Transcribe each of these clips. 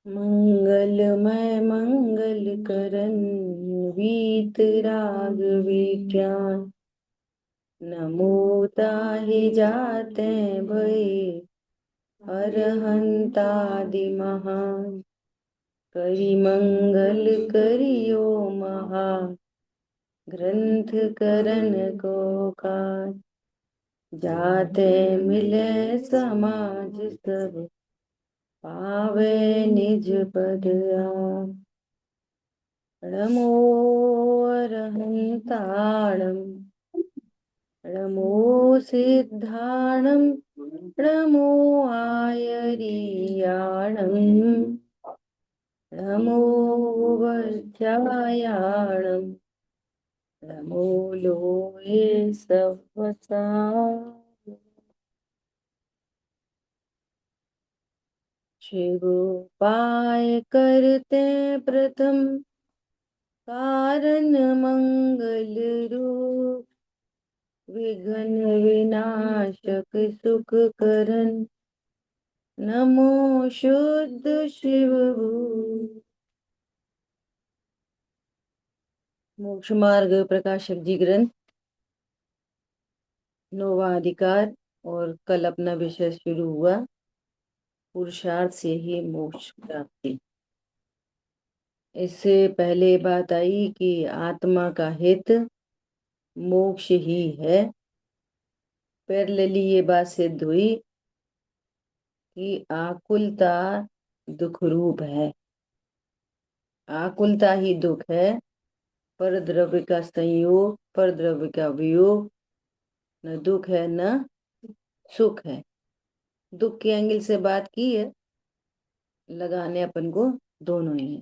मंगलमय मंगल करन वीतराग विज्ञान। नमो ताहि जाते भय अरहंतादि महान। करि मंगल करियो महा ग्रंथ करन को काज। जाते मिले समाज सब पावे निज पद आन। नमो अरहंताणं नमो सिद्धाणं नमो आयरियाणं नमो वज्रायाणं नमो लोये सवसा। शिव उपाय करते प्रथम कारण मंगल रूप। विघ्न विनाशक सुख करन नमो शुद्ध शिव भूप। मोक्ष मार्ग प्रकाशक जी ग्रंथ नौवां अधिकार। और कल अपना विषय शुरू हुआ पुरुषार्थ से ही मोक्ष प्राप्ति। इससे पहले बात आई कि आत्मा का हित मोक्ष ही है। पैरेलली ये बात सिद्ध हुई कि आकुलता दुख रूप है। आकुलता ही दुख है। पर द्रव्य का संयोग, पर द्रव्य का वियोग, न दुख है न सुख है। दुख के एंगल से बात की है, लगाने अपन को दोनों ही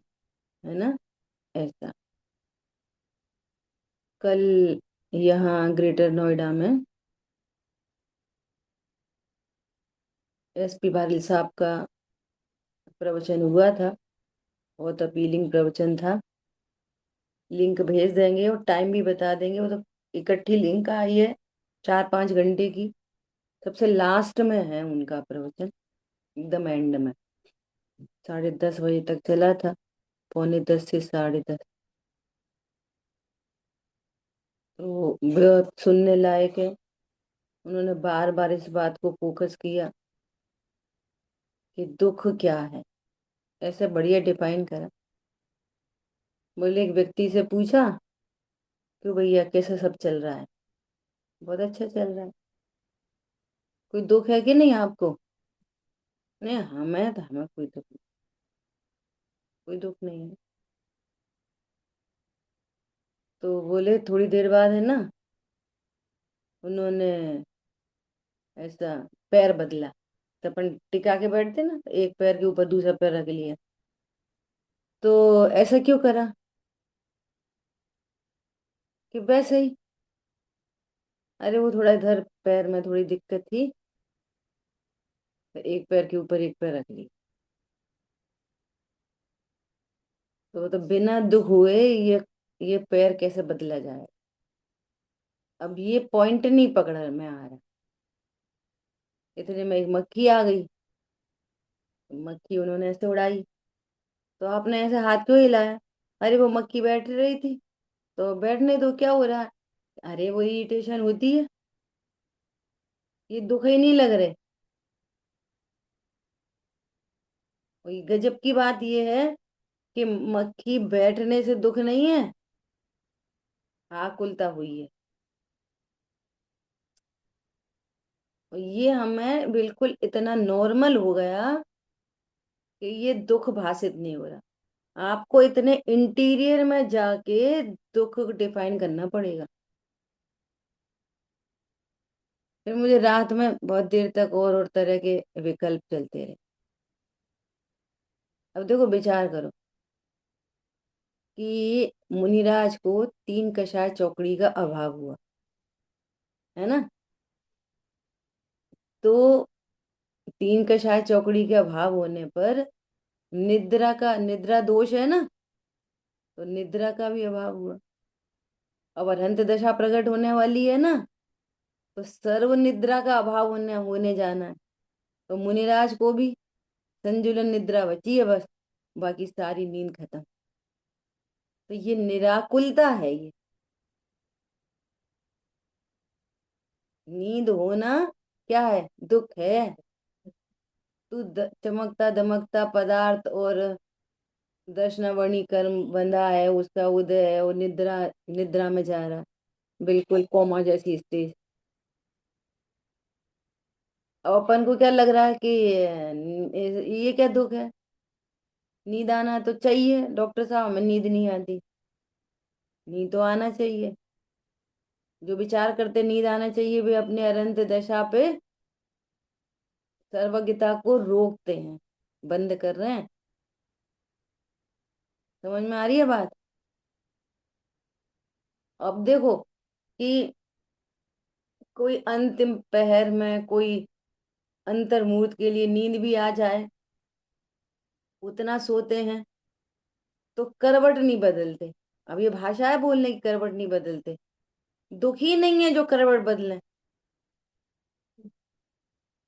है ना। ऐसा कल यहाँ ग्रेटर नोएडा में एसपी बारिल साहब का प्रवचन हुआ था। बहुत अपीलिंग प्रवचन था। लिंक भेज देंगे और टाइम भी बता देंगे। वो तो इकट्ठी लिंक आई है 4-5 घंटे की। सबसे लास्ट में है उनका प्रवचन, एकदम एंड में। 10:30 बजे तक चला था, 9:45 से 10:30। तो बहुत सुनने लायक है। उन्होंने बार बार इस बात को फोकस किया कि दुख क्या है। ऐसे बढ़िया डिफाइन करा। बोले एक व्यक्ति से पूछा कि भैया कैसे सब चल रहा है। बहुत अच्छा चल रहा है। कोई दुख है कि नहीं आपको? नहीं, हमें तो हमें कोई दुख नहीं, कोई दुख नहीं है। तो बोले थोड़ी देर बाद है ना, उन्होंने ऐसा पैर बदला। तो अपन टिका के बैठते ना, तो एक पैर के ऊपर दूसरा पैर रख लिया। तो ऐसा क्यों करा? कि वैसे ही, अरे वो थोड़ा इधर पैर में थोड़ी दिक्कत थी, तो एक पैर के ऊपर एक पैर रख ली। तो वो तो बिना दुख हुए ये पैर कैसे बदला जाए? अब ये पॉइंट नहीं पकड़ा में आ रहा। इतने में एक मक्खी आ गई। मक्खी उन्होंने ऐसे उड़ाई, तो आपने ऐसे हाथ क्यों हिलाया? अरे वो मक्खी बैठ रही थी, तो बैठने दो, क्या हो रहा है? अरे वो इरिटेशन होती है, ये दुख ही नहीं लग रहे। वही गजब की बात ये है कि मक्खी बैठने से दुख नहीं है, आकुलता हुई है। और ये हमें बिल्कुल इतना नॉर्मल हो गया कि ये दुख भाषित नहीं हो रहा। आपको इतने इंटीरियर में जाके दुख डिफाइन करना पड़ेगा। फिर मुझे रात में बहुत देर तक और तरह के विकल्प चलते रहे। अब देखो, विचार करो कि मुनिराज को 3 कषाय चौकड़ी का अभाव हुआ, है ना। तो 3 कषाय चौकड़ी के अभाव होने पर निद्रा दोष है ना, तो निद्रा का भी अभाव हुआ। अब अरहंत दशा प्रकट होने वाली है ना, तो सर्व निद्रा का अभाव होने होने जाना है। तो मुनिराज को भी संजुलन निद्रा बची है बस। बाकी सारी नींद खत्म। तो ये निराकुलता है ये। नींद होना क्या है? दुख है। तू चमकता दमकता पदार्थ और दर्शनावणी कर्म बंधा है, उसका उदय है, और निद्रा, निद्रा में जा रहा, बिल्कुल कोमा जैसी स्टेज। अब अपन को क्या लग रहा है कि ये क्या दुख है? नींद आना तो चाहिए, डॉक्टर साहब हमें नींद नहीं आती। नींद तो आना चाहिए। जो विचार करते नींद आना चाहिए वे अपने अनंत दशा पे सर्वज्ञता को रोकते हैं, बंद कर रहे हैं। समझ में आ रही है बात? अब देखो कि कोई अंतिम पहर में कोई अंतर मुहूर्त के लिए नींद भी आ जाए, उतना सोते हैं तो करवट नहीं बदलते। अब ये भाषा है बोलने की, करवट नहीं बदलते। दुख ही नहीं है जो करवट बदले।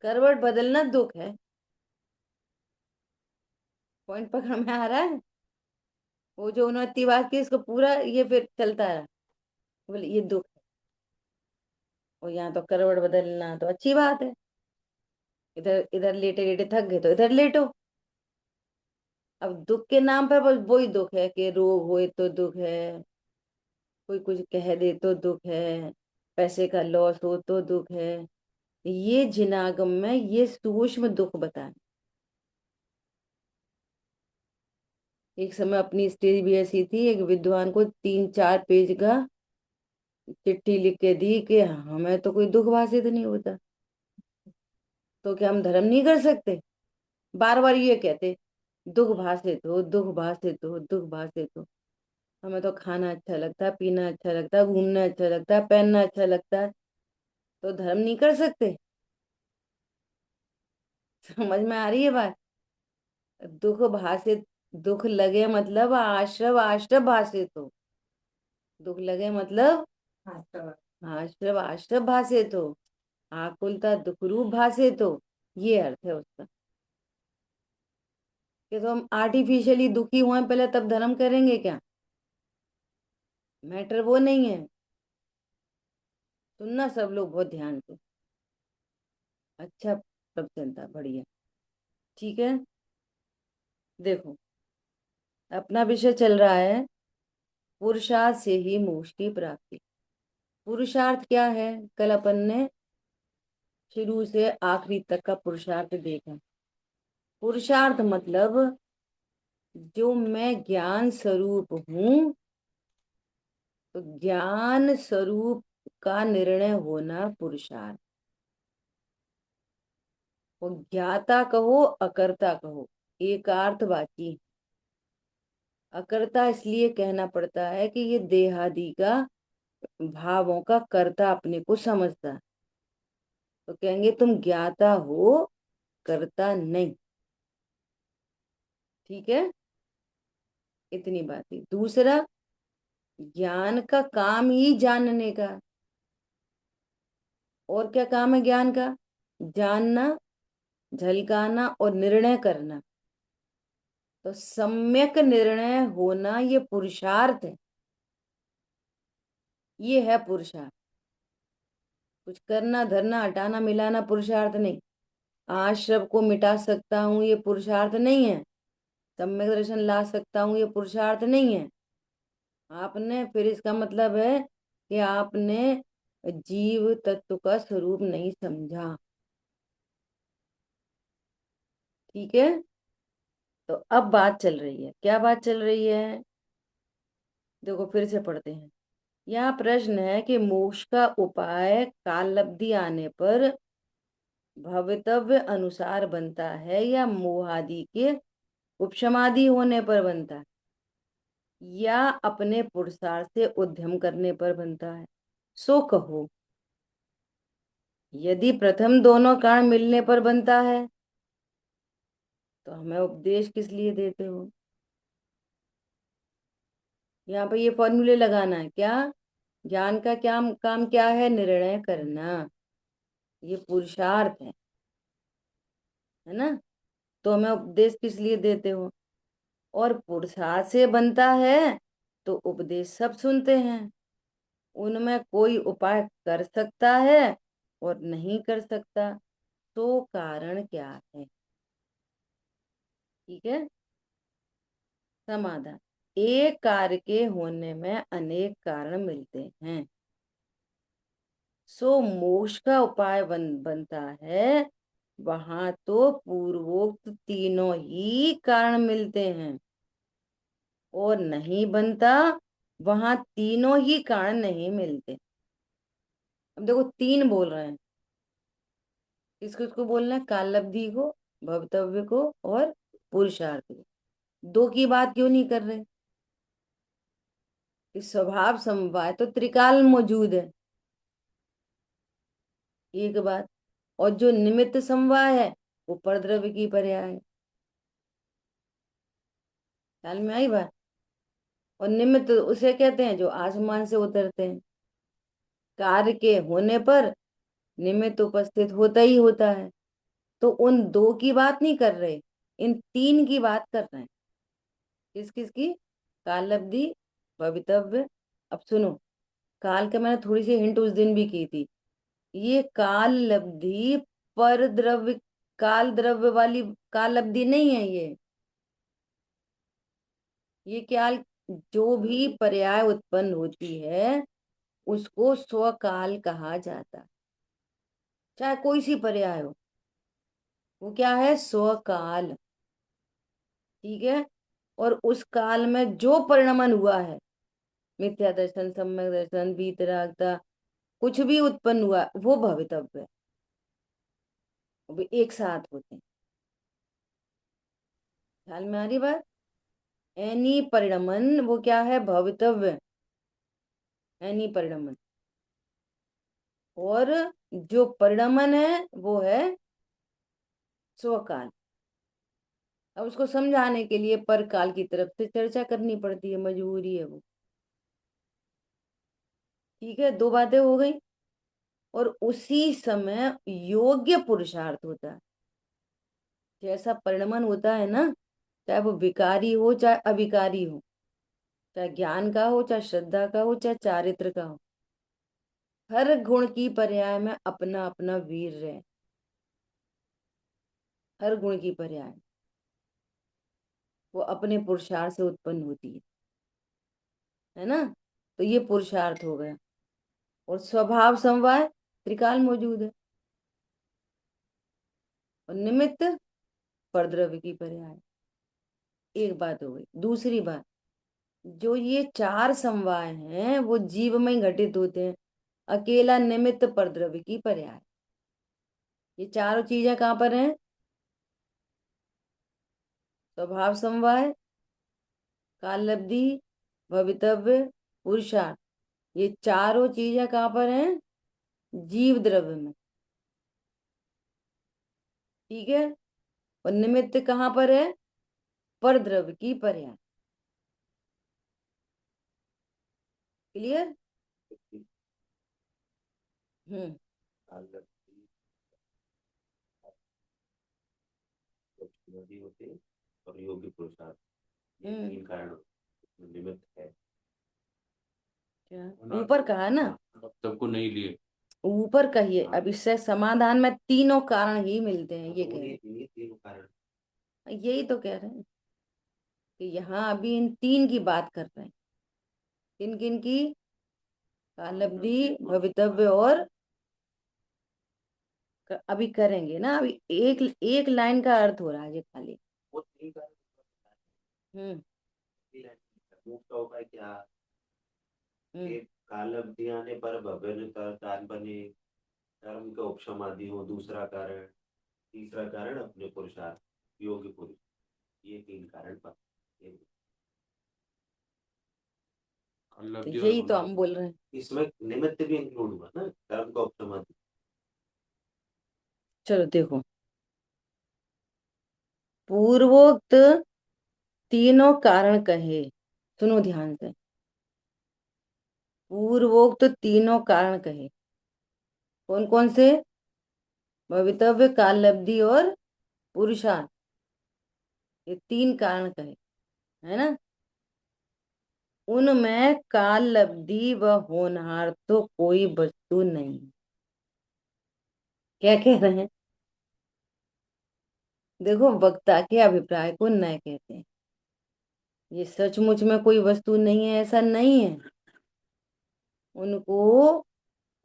करवट बदलना दुख है। पॉइंट पकड़ में आ रहा है? वो जो उन्होंने इतनी बात की इसको पूरा ये फिर चलता रहा, बोले ये दुख है। और यहाँ तो करवट बदलना तो अच्छी बात है। इधर इधर लेटे लेटे थक गए तो इधर लेटो। अब दुख के नाम पर बस वही दुख है कि रोग होए तो दुख है, कोई कुछ कह दे तो दुख है, पैसे का लॉस हो तो दुख है। ये जिनागम में ये सूक्ष्म दुख बताए। एक समय अपनी स्टेज भी ऐसी थी, एक विद्वान को 3-4 पेज का चिट्ठी लिख के दी कि हमें तो कोई दुख भाषित नहीं होता, तो क्या हम धर्म नहीं कर सकते? बार बार ये कहते, दुख भाषित हो, दुख भाषित हो, दुख भाषित हो। हमें तो खाना अच्छा लगता है, पीना अच्छा लगता है, घूमना अच्छा लगता है, पहनना अच्छा लगता है, तो धर्म नहीं कर सकते? समझ में आ रही है बात? दुख भाषित, दुख लगे मतलब आश्रव आश्रव भाषित हो। दुख लगे मतलब आश्रव आश्रव भाषित हो, आकुलता दुख रूप भाषित हो। ये अर्थ है उसका। कि तो हम आर्टिफिशियली दुखी हुए पहले तब धर्म करेंगे क्या? मैटर वो नहीं है। सुनना सब लोग बहुत ध्यान से। अच्छा प्रवचन था, बढ़िया। ठीक है, देखो अपना विषय चल रहा है पुरुषार्थ से ही मोक्ष की प्राप्ति। पुरुषार्थ क्या है? कल अपन ने शुरू से आखिरी तक का पुरुषार्थ देखा। पुरुषार्थ मतलब जो मैं ज्ञान स्वरूप हूं, तो ज्ञान स्वरूप का निर्णय होना पुरुषार्थ। वो ज्ञाता कहो अकर्ता कहो, एकार्थवाची। अकर्ता इसलिए कहना पड़ता है कि ये देहादि का भावों का कर्ता अपने को समझता है, तो कहेंगे तुम ज्ञाता हो, कर्ता नहीं। ठीक है, इतनी बात ही। दूसरा, ज्ञान का काम ही जानने का। और क्या काम है ज्ञान का? जानना, झलकाना और निर्णय करना। तो सम्यक निर्णय होना ये पुरुषार्थ है। ये है पुरुषार्थ। कुछ करना धरना हटाना मिलाना पुरुषार्थ नहीं। आश्रव को मिटा सकता हूँ ये पुरुषार्थ नहीं है। सम्यक दर्शन ला सकता हूँ ये पुरुषार्थ नहीं है। आपने फिर इसका मतलब है कि आपने जीव तत्व का स्वरूप नहीं समझा। ठीक है, तो अब बात चल रही है, क्या बात चल रही है? देखो फिर से पढ़ते हैं। यहाँ प्रश्न है कि मोक्ष का उपाय कालब्धि आने पर भवितव्य अनुसार बनता है या मोहादि के उपशमादि होने पर बनता है, या अपने पुरुषार्थ से उद्यम करने पर बनता है? सो कहो। यदि प्रथम दोनों कारण मिलने पर बनता है तो हमें उपदेश किस लिए देते हो? यहाँ पे ये फॉर्मूले लगाना है क्या? ज्ञान का क्या काम क्या है? निर्णय करना। ये पुरुषार्थ है ना? तो हमें उपदेश किस लिए देते हो? और पुरुषार्थ से बनता है तो उपदेश सब सुनते हैं। उनमें कोई उपाय कर सकता है और नहीं कर सकता, तो कारण क्या है? ठीक है। समाधान: एक कार्य के होने में अनेक कारण मिलते हैं, सो मोक्ष का उपाय बनता है, वहां तो पूर्वोक्त तीनों ही कारण मिलते हैं। और नहीं बनता, वहां तीनों ही कारण नहीं मिलते। अब देखो, तीन बोल रहे हैं। किसको किसको बोलना है? कालब्धि को, भवितव्य को और पुरुषार्थ को। दो की बात क्यों नहीं कर रहे? कि स्वभाव समवाय तो त्रिकाल मौजूद है, एक बात। और जो निमित्त समवाय है वो परद्रव्य की पर्याय है। ख्याल में आई बात? और निमित्त उसे कहते हैं जो आसमान से उतरते हैं। कार्य के होने पर निमित्त उपस्थित होता ही होता है। तो उन दो की बात नहीं कर रहे, इन तीन की बात कर रहे हैं। किस किस की? कालब्धि, भवितव्य। अब सुनो, काल का मैंने थोड़ी सी हिंट उस दिन भी की थी। ये काल लब्धि पर द्रव्य, काल द्रव्य वाली काल लब्धि नहीं है ये। ये क्या? जो भी पर्याय उत्पन्न होती है उसको स्वकाल कहा जाता है, चाहे कोई सी पर्याय हो। वो क्या है? स्वकाल। ठीक है। और उस काल में जो परिणमन हुआ है, मिथ्या दर्शन, सम्यक दर्शन, वीतरागता, कुछ भी उत्पन्न हुआ, वो भवितव्य है। वो भी एक साथ होते हैं। ख्याल में आ रही बात? एनी परिणमन वो क्या है? भवितव्य। एनी परिणमन। और जो परिणमन है वो है स्वकाल। अब उसको समझाने के लिए परकाल की तरफ से चर्चा करनी पड़ती है, मजबूरी है वो। ठीक है, दो बातें हो गई। और उसी समय योग्य पुरुषार्थ होता है। जैसा परिणमन होता है ना, चाहे वो विकारी हो चाहे अविकारी हो, चाहे ज्ञान का हो चाहे श्रद्धा का हो चाहे चारित्र का हो, हर गुण की पर्याय में अपना अपना वीर है। हर गुण की पर्याय वो अपने पुरुषार्थ से उत्पन्न होती है ना? तो ये पुरुषार्थ हो गया। और स्वभाव समवाय त्रिकाल मौजूद है। और निमित्त परद्रव्य की पर्याय। एक बात हो गई। दूसरी बात, जो ये चार समवाय हैं वो जीव में ही घटित होते हैं। अकेला निमित्त परद्रव्य की पर्याय। ये चारों चीजें कहाँ पर हैं? स्वभाव समवाय, कालब्धि, भवितव्य, पुरुषार्थ। ये चारों चीजें कहाँ पर हैं? जीव द्रव्य में। ठीक है। और निमित्त कहाँ पर है? परद्रव्य की पर्याय। क्लियर? हम्म। होते हैं और योग्य पुरुषार्थ, ये हम्म। तीन कारण निमित्त है। क्या ऊपर कहा ना? सबको नहीं लिए। ऊपर कहिए। अब इससे समाधान में तीनों कारण ही मिलते हैं, ये कह रहे तीनों कारण। हैं। यही तो कह रहे हैं कि यहाँ अभी इन तीन की बात कर रहे हैं। किन किन की? कालब्धि, भवितव्य और अभी करेंगे ना। अभी एक एक लाइन का अर्थ हो रहा है ये खाली। वो तीन कारण हम्म। मुक्त का उपाय क्या? हम्म। एक काल अवधि आने पर भव्य काल बने, कर्म का उपशम आदि हो दूसरा कारण, तीसरा कारण अपने पुरुषार्थ, योग्य पुरुष। ये तीन कारण पर तो अल्लब्धि यही तो और हम बोल रहे हैं। इसमें निमित्त भी इंक्लूड हुआ ना, कर्म का उपशम आदि। चलो देखो, पूर्वोक्त तीनों कारण कहे। सुनो ध्यान से। पूर्वोक्त तीनों कारण कहे कौन कौन से? भवितव्य, कालब्धि और पुरुषार्थ। ये तीन कारण कहे। है ना। उनमें काल लब्धि व होनहार तो कोई वस्तु नहीं। क्या कह रहे हैं? देखो, वक्ता के अभिप्राय को न कहते हैं। ये सचमुच में कोई वस्तु नहीं है ऐसा नहीं है। उनको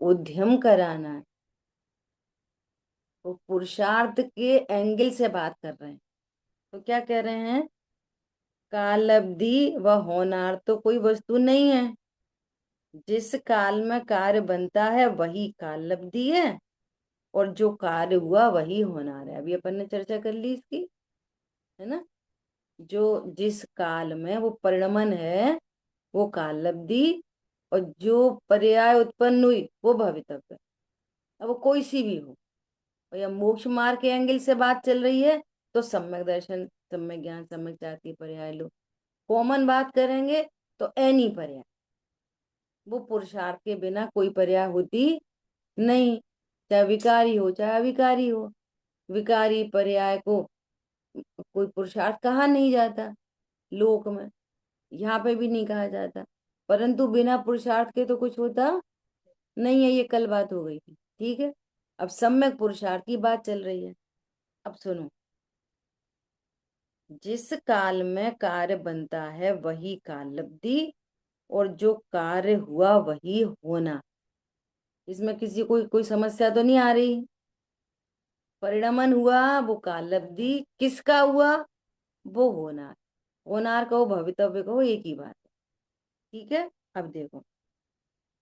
उद्यम कराना है। वो पुरुषार्थ के एंगल से बात कर रहे हैं। तो क्या कह रहे हैं? कालब्धि व होनार तो कोई वस्तु नहीं है। जिस काल में कार्य बनता है वही कालब्धि है, और जो कार्य हुआ वही होनार है। अभी अपन ने चर्चा कर ली इसकी, है ना। जो जिस काल में वो परिणमन है वो कालब्धि, और जो पर्याय उत्पन्न हुई वो भवितव्य। अब वो कोई सी भी हो, और या मोक्ष मार्ग के एंगल से बात चल रही है तो सम्यक दर्शन, सम्यक ज्ञान, सम्यक जाति, पर्याय लो। कॉमन बात करेंगे तो एनी पर्याय, वो पुरुषार्थ के बिना कोई पर्याय होती नहीं। चाहे विकारी हो चाहे अविकारी हो, विकारी पर्याय को कोई पुरुषार्थ कहा नहीं जाता लोक में, यहाँ पे भी नहीं कहा जाता। परंतु बिना पुरुषार्थ के तो कुछ होता नहीं है। ये कल बात हो गई थी, ठीक है। अब सम्यक पुरुषार्थ की बात चल रही है। अब सुनो, जिस काल में कार्य बनता है वही कालब्धि, और जो कार्य हुआ वही होना। इसमें किसी को कोई समस्या तो नहीं आ रही? परिणमन हुआ वो कालब्धि, किसका हुआ? वो होनार। होनार कहो भवितव्य कहो एक ही बात है, ठीक है। अब देखो,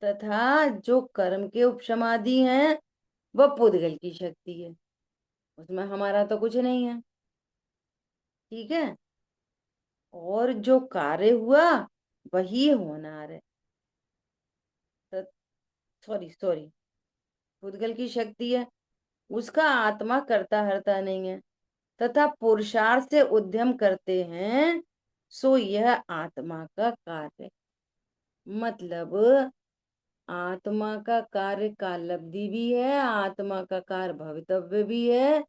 तथा जो कर्म के उपशमादि हैं वह पुद्गल की शक्ति है। उसमें हमारा तो कुछ नहीं है, ठीक है। और जो कार्य हुआ वही होनार है। सॉरी सॉरी, पुद्गल की शक्ति है, उसका आत्मा करता हरता नहीं है। तथा पुरुषार्थ से उद्यम करते हैं, सो यह आत्मा का कार्य। मतलब आत्मा का कार्य कालब्धि भी है, आत्मा का कार्य भवितव्य भी है,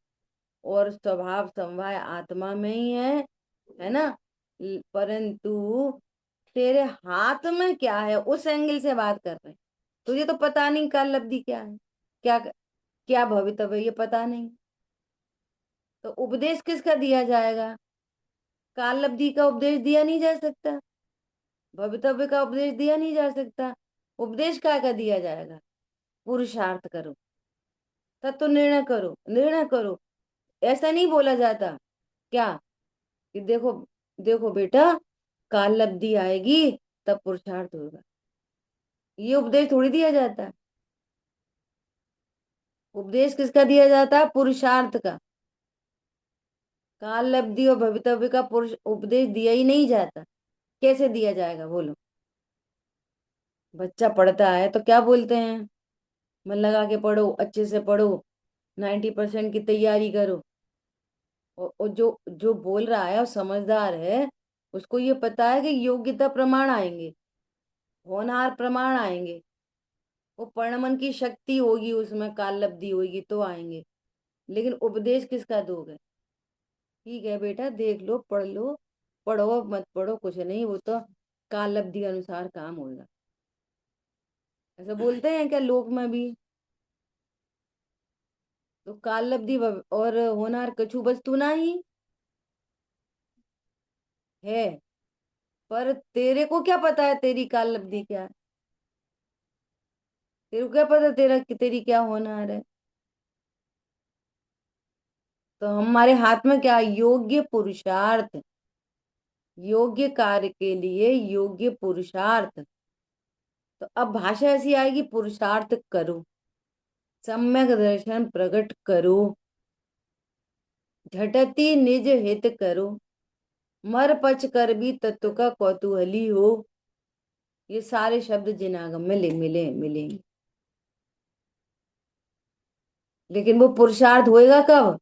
और स्वभाव समवाय आत्मा में ही है ना। परंतु तेरे हाथ में क्या है उस एंगल से बात कर रहे हैं। तुझे तो पता नहीं कालब्धि क्या है, क्या क्या भवितव्य, ये पता नहीं। तो उपदेश किसका दिया जाएगा? कालब्धि का उपदेश दिया नहीं जा सकता, भवितव्य का उपदेश दिया नहीं जा सकता। उपदेश क्या का दिया जाएगा? पुरुषार्थ करो, तब तो निर्णय करो, निर्णय करो। ऐसा नहीं बोला जाता क्या कि देखो, देखो बेटा, कालब्धि आएगी तब पुरुषार्थ होगा। ये उपदेश थोड़ी दिया जाता है। उपदेश किसका दिया जाता है? पुरुषार्थ का। कालब्धि और भवितव्य का पुरुष उपदेश दिया ही नहीं जाता। कैसे दिया जाएगा बोलो? बच्चा पढ़ता है तो क्या बोलते हैं? मन लगा के पढ़ो, अच्छे से पढ़ो, 90% की तैयारी करो। और जो जो बोल रहा है और समझदार है, उसको ये पता है कि योग्यता प्रमाण आएंगे, होनहार प्रमाण आएंगे, वो परिणमन की शक्ति होगी, उसमें कालब्धि होगी तो आएंगे। लेकिन उपदेश किसका दोगे? ठीक है बेटा, देख लो, पढ़ लो, पढ़ो मत पढ़ो कुछ नहीं, वो तो कालब्धि के अनुसार काम होगा। ऐसा बोलते हैं क्या लोक में भी? तो कालब्धि और होनहार कछु वस्तु ना ही है। पर तेरे को क्या पता है तेरी कालब्धि क्या है? तेरे को क्या पता तेरा कि तेरी क्या होनहार है? तो हमारे हाथ में क्या? योग्य पुरुषार्थ, योग्य कार्य के लिए योग्य पुरुषार्थ। तो अब भाषा ऐसी आएगी, पुरुषार्थ करो, सम्यक दर्शन प्रकट करो, झटति निज हित करो, मर पच कर भी तत्व का कौतूहली हो। ये सारे शब्द जिनागम में मिलेंगे। लेकिन वो पुरुषार्थ होएगा कब?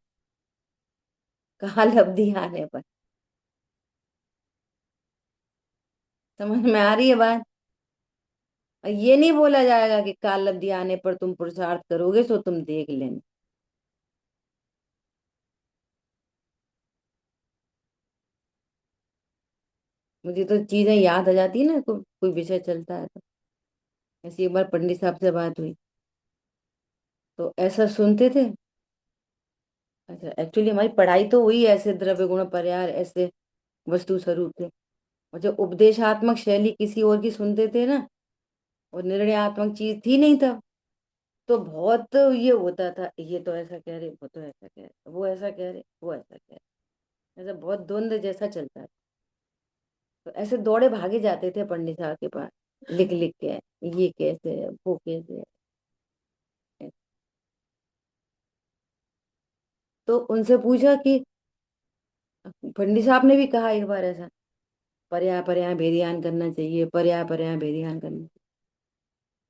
काल अवधि आने पर। समझ में आ रही है बात? और ये नहीं बोला जाएगा कि काल अवधि आने पर तुम पुरुषार्थ करोगे सो तुम देख लेना। मुझे तो चीजें याद आ जाती है ना, कोई विषय चलता है तो। ऐसी एक बार पंडित साहब से बात हुई, तो ऐसा सुनते थे। अच्छा, एक्चुअली हमारी पढ़ाई तो हुई ऐसे द्रव्य गुण पर्याय ऐसे वस्तु स्वरूप थे। और जब उपदेशात्मक शैली किसी और की सुनते थे ना, और निर्णयात्मक चीज थी नहीं तब, तो बहुत ये होता था, ये तो ऐसा कह रहे, वो तो ऐसा कह रहे, वो ऐसा कह रहे, वो ऐसा कह रहे, ऐसा बहुत द्वंद जैसा चलता था। तो ऐसे दौड़े भागे जाते थे पंडित साहब के पास, लिख लिख के, ये कैसे है, वो कैसे है। तो उनसे पूछा कि, पंडित साहब ने भी कहा एक बार ऐसा, पर्याय पर्याय भेदियान करना चाहिए, पर्याय पर्याय भेदियान करना चाहिए।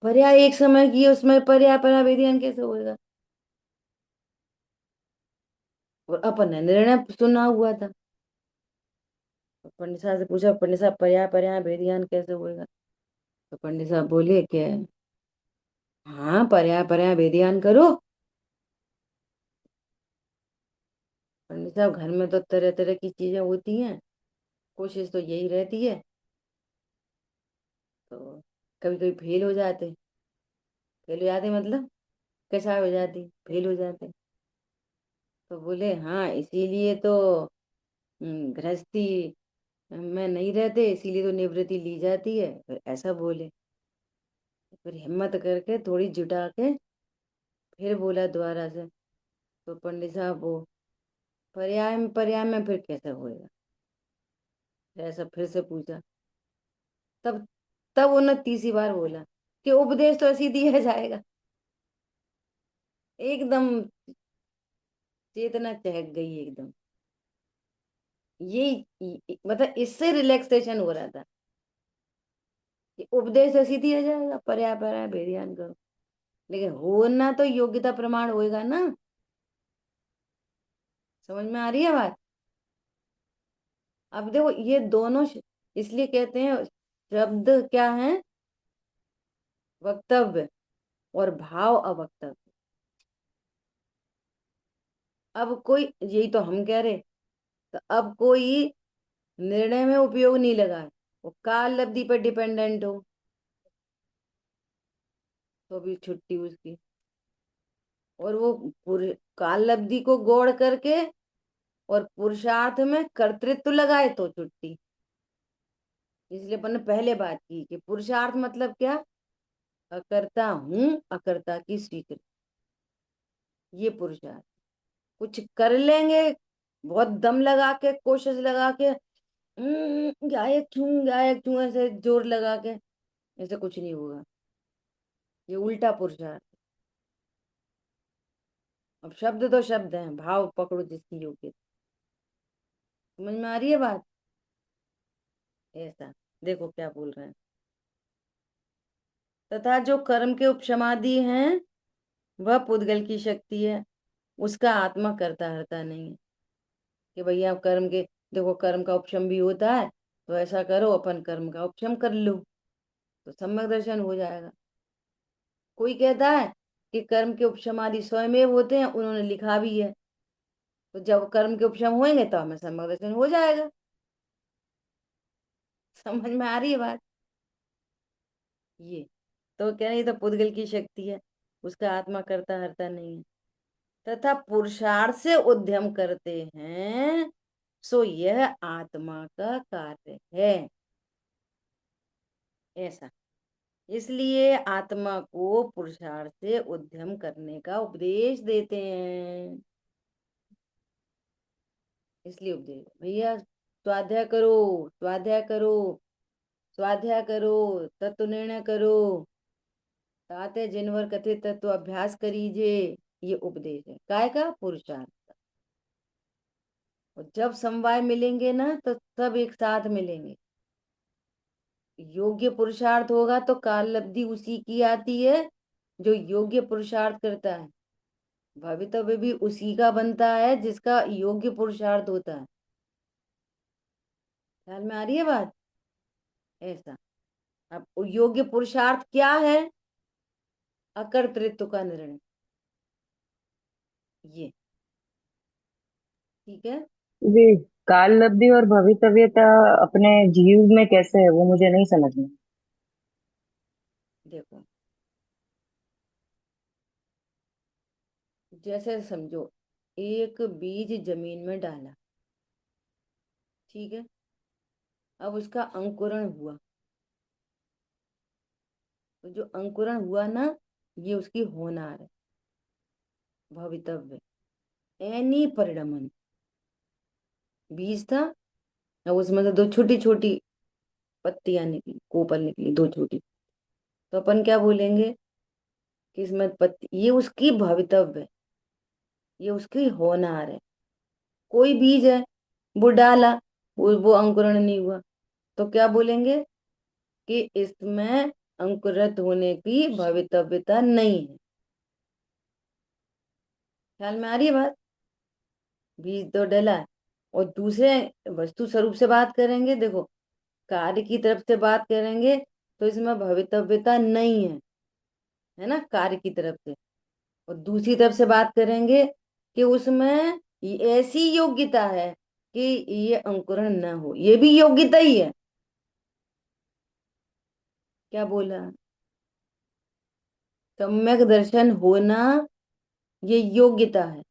पर्याय एक समय की, उसमें पर्याय पर्याय भेदियान कैसे होएगा। और अपन ने निर्णय सुना हुआ था। तो पंडित साहब से पूछा, पंडित साहब पर्याय पर्याय भेदियान कैसे होएगा। तो पंडित साहब बोले कि हाँ, पर्याय पर्याय भेदियान करो। पंडित साहब, घर में तो तरह तरह की चीजें होती हैं, कोशिश तो यही रहती है। तो कभी कभी फेल हो जाते, फेल हो जाते मतलब कैसा हो जाती, फेल हो जाते। तो बोले हाँ, इसीलिए तो गृहस्थी में नहीं रहते, इसीलिए तो निवृत्ति ली जाती है। फिर ऐसा बोले, फिर हिम्मत करके थोड़ी जुटा के फिर बोला दोबारा से। तो पंडित साहब वो, पर्याय में फिर कैसे होएगा। फिर ऐसा फिर से पूछा। तब तब उन्होंने तीसरी बार बोला कि उपदेश तो ऐसे ही दिया जाएगा। एकदम चेतना चहक गई एकदम। मतलब इससे रिलैक्सेशन हो रहा था कि उपदेश ऐसे ही दिया जाएगा, पर्याय पर्याय भेदियान करो। लेकिन होना तो योग्यता प्रमाण होएगा ना। समझ में आ रही है बात। अब देखो ये दोनों इसलिए कहते हैं शब्द क्या है, वक्तव्य, और भाव अवक्तव्य। अब कोई, यही तो हम कह रहे, तो अब कोई निर्णय में उपयोग नहीं लगा है, वो काल लब्धि पर डिपेंडेंट हो, तो भी छुट्टी उसकी। और वो पूरे काल लब्धि को गौड़ करके और पुरुषार्थ में कर्तृत्व लगाए तो छुट्टी। इसलिए अपन ने पहले बात की कि पुरुषार्थ मतलब क्या, अकर्ता हूं, अकर्ता की स्वीकृति, ये पुरुषार्थ। कुछ कर लेंगे, बहुत दम लगा के, कोशिश लगा के, गायक छू ऐसे जोर लगा के, ऐसे कुछ नहीं होगा। ये उल्टा पुरुषार्थ। अब शब्द तो शब्द हैं, भाव पकड़ो जिसकी योग्य। समझ में आ रही है बात। ऐसा देखो क्या बोल रहे हैं। तथा जो कर्म के उपशमादि हैं, वह पुद्गल की शक्ति है, उसका आत्मा करता हरता नहीं है। कि भैया कर्म के, देखो कर्म का उपशम भी होता है, तो ऐसा करो अपन कर्म का उपशम कर लो, तो सम्यक दर्शन हो जाएगा। कोई कहता है कि कर्म के उपशमादि स्वयमेव होते हैं, उन्होंने लिखा भी है, तो जब कर्म के उपशम होंगे तो हमें सम्यक दर्शन हो जाएगा। समझ में आ रही है बात। ये तो कह रही, तो पुद्गल की शक्ति है, उसका आत्मा करता हरता नहीं है। तथा पुरुषार्थ से उद्यम करते हैं, सो यह आत्मा का कार्य है। ऐसा, इसलिए आत्मा को पुरुषार्थ से उद्यम करने का उपदेश देते हैं। इसलिए उपदेश, भैया स्वाध्याय करो, स्वाध्याय करो, स्वाध्याय करो, तत्व निर्णय करो, ताते जिनवर कथित तत्व अभ्यास करीजिए। ये उपदेश है काय का, पुरुषार्थ। और जब समवाय मिलेंगे ना, तो सब एक साथ मिलेंगे। योग्य पुरुषार्थ होगा तो काल लब्धि उसी की आती है जो योग्य पुरुषार्थ करता है। भवितव्य भी उसी का बनता है जिसका योग्य पुरुषार्थ होता है। ख्याल में आ रही है बात। ऐसा, अब योग्य पुरुषार्थ क्या है, अकर्तृत्व का निर्णय। ये ठीक है। जी। काल लब्धि और भवितव्यता अपने जीव में कैसे है वो मुझे नहीं समझ में। देखो, जैसे समझो, एक बीज जमीन में डाला, ठीक है। अब उसका अंकुरण हुआ, तो जो अंकुरण हुआ ना, ये उसकी होनार है, भवितव्य। एनी परिणमन, बीज था, अब उसमें से दो छोटी छोटी पत्तियां निकली, कोपल निकली दो छोटी, तो अपन क्या बोलेंगे कि इसमें पत्ती, ये उसकी भवितव्य है, ये उसकी होनहार है। कोई बीज है, वो डाला, वो अंकुरण नहीं हुआ, तो क्या बोलेंगे कि इसमें अंकुरित होने की भवितव्यता नहीं है। ख्याल में आ रही है बात? बीज तो डला है। और दूसरे वस्तु स्वरूप से बात करेंगे, देखो, कार्य की तरफ से बात करेंगे, तो इसमें भवितव्यता नहीं है ना, कार्य की तरफ से। और दूसरी तरफ से बात करेंगे कि उसमें ऐसी योग्यता है कि ये अंकुरण न हो, ये भी योग्यता ही है। क्या बोला? सम्यक दर्शन होना ये योग्यता है,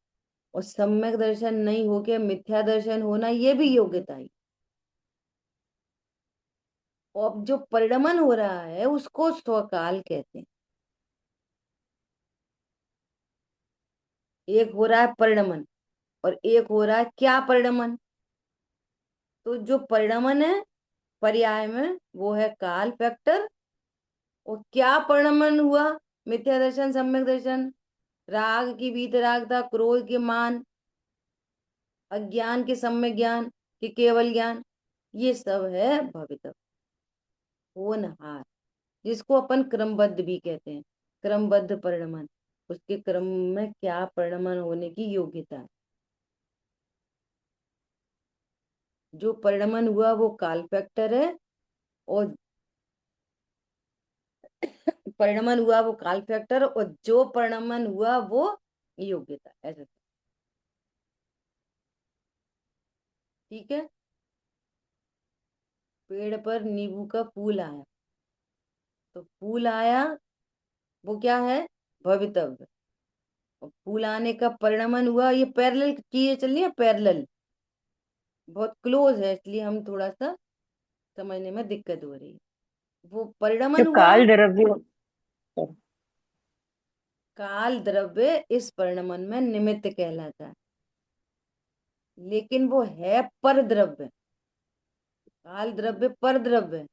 और सम्यक दर्शन नहीं होके मिथ्या दर्शन होना ये भी योग्यता ही। और अब जो परिणमन हो रहा है उसको स्वकाल कहते हैं। एक हो रहा है परिणमन, और एक हो रहा है क्या परिणमन। तो जो परिणमन है पर्याय में, वो है काल फैक्टर। और क्या परिणमन हुआ? मिथ्या दर्शन, सम्यक दर्शन, राग की वीतरागता, क्रोध के मान, अज्ञान के सम्यक ज्ञान, के केवल ज्ञान, ये सब है भवितव्य, होनहार, जिसको अपन क्रमबद्ध भी कहते हैं। क्रमबद्ध परिणमन, उसके क्रम में क्या परिणमन होने की योग्यता है। जो परिणमन हुआ वो काल फैक्टर है, और परिणमन हुआ वो काल फैक्टर, और जो परिणमन हुआ वो योग्यता, ऐसा। ठीक है। पेड़ पर नींबू का फूल आया, तो फूल आया, वो क्या है? भवितव्य। और फूल आने का परिणमन हुआ, ये पैरेलल चीजें चल रही है, पैरेलल, बहुत क्लोज है, इसलिए हम थोड़ा सा समझने में दिक्कत हो रही है। वो जो परिणमन हुआ, काल द्रव्य। काल द्रव्य इस परिणमन में निमित्त कहलाता है, लेकिन वो है पर द्रव्य। काल द्रव्य पर द्रव्य है,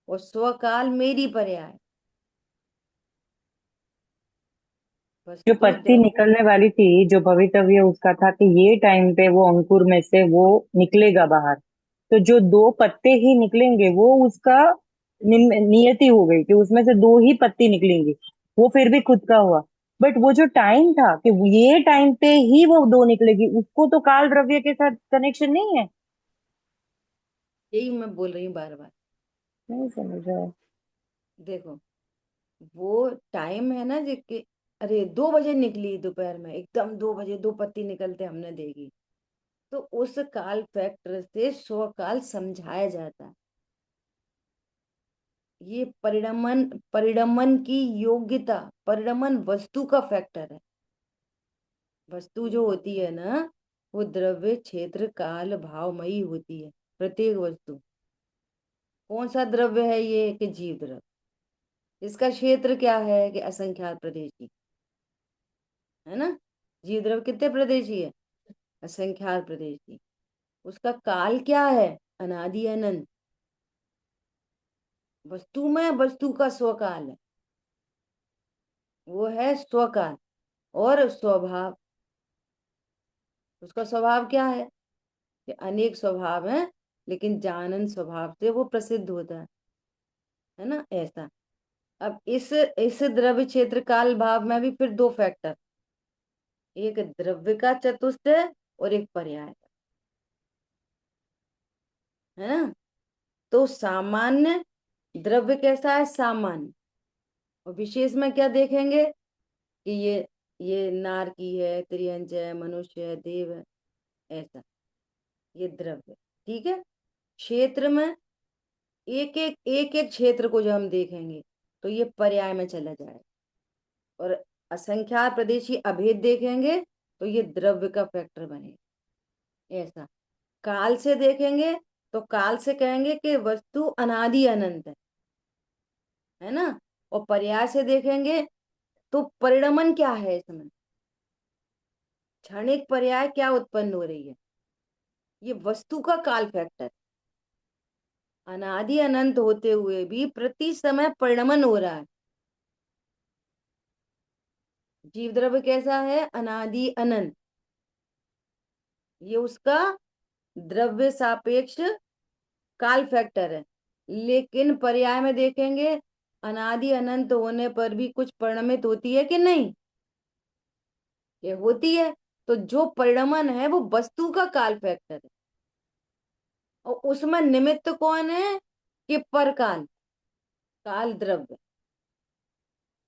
और स्वकाल मेरी पर्याय। जो वस्तु पत्ती द्रव्य। निकलने वाली थी, जो भवितव्य उसका था कि ये टाइम पे वो अंकुर में से वो निकलेगा बाहर। तो जो दो पत्ते ही निकलेंगे वो उसका नियति हो गई कि उसमें से दो ही पत्ती निकलेंगी। वो फिर भी खुद का हुआ। बट वो जो टाइम था कि ये टाइम पे ही वो दो निकलेगी, उसको तो काल द्रव्य के साथ कनेक्शन नहीं है। यही मैं बोल रही हूँ बार बार। नहीं समझ रहा। देखो, वो टाइम है ना जो कि, अरे 2 बजे निकली दोपहर में, एकदम 2 बजे दो पत्ती निकलते हमने देखी, तो उस काल फैक्टर से स्वकाल समझाया जाता है। ये परिणमन, परिणमन की योग्यता, परिणमन वस्तु का फैक्टर है। वस्तु जो होती है ना, वो द्रव्य क्षेत्र काल भावमयी होती है, प्रत्येक वस्तु। कौन सा द्रव्य है ये? कि जीव द्रव्य। इसका क्षेत्र क्या है? कि असंख्यात प्रदेशी, है ना। जीव द्रव्य कितने प्रदेशी है? असंख्यात प्रदेशी। उसका काल क्या है? अनादि अनंत। वस्तु में वस्तु का स्वकाल है, वो है स्वकाल। और स्वभाव, उसका स्वभाव क्या है? कि अनेक स्वभाव है, लेकिन जानन स्वभाव से वो प्रसिद्ध होता है ना, ऐसा। अब इस द्रव्य क्षेत्र काल भाव में भी फिर दो फैक्टर, एक द्रव्य का चतुष्ट है और एक पर्याय का, है ना। तो सामान्य द्रव्य कैसा है? सामान्य। और विशेष में क्या देखेंगे कि ये नारकी है, त्रियंच है, मनुष्य है, देव है, ऐसा। ये द्रव्य। ठीक है। क्षेत्र में एक एक क्षेत्र को जो हम देखेंगे तो ये पर्याय में चला जाए, और असंख्यात प्रदेशी अभेद देखेंगे तो ये द्रव्य का फैक्टर बनेगा। ऐसा काल से देखेंगे तो काल से कहेंगे कि वस्तु अनादि अनंत है ना। और पर्याय से देखेंगे तो परिणमन क्या है इसमें, क्षणिक पर्याय क्या उत्पन्न हो रही है, ये वस्तु का काल फैक्टर। अनादि अनंत होते हुए भी प्रति समय परिणमन हो रहा है। जीव द्रव्य कैसा है, अनादि अनंत, ये उसका द्रव्य सापेक्ष काल फैक्टर है। लेकिन पर्याय में देखेंगे अनादि अनंत होने पर भी कुछ परिणमित होती है कि नहीं, ये होती है। तो जो परिणमन है वो वस्तु का काल फैक्टर है, और उसमें निमित्त कौन है कि परकाल, काल द्रव्य।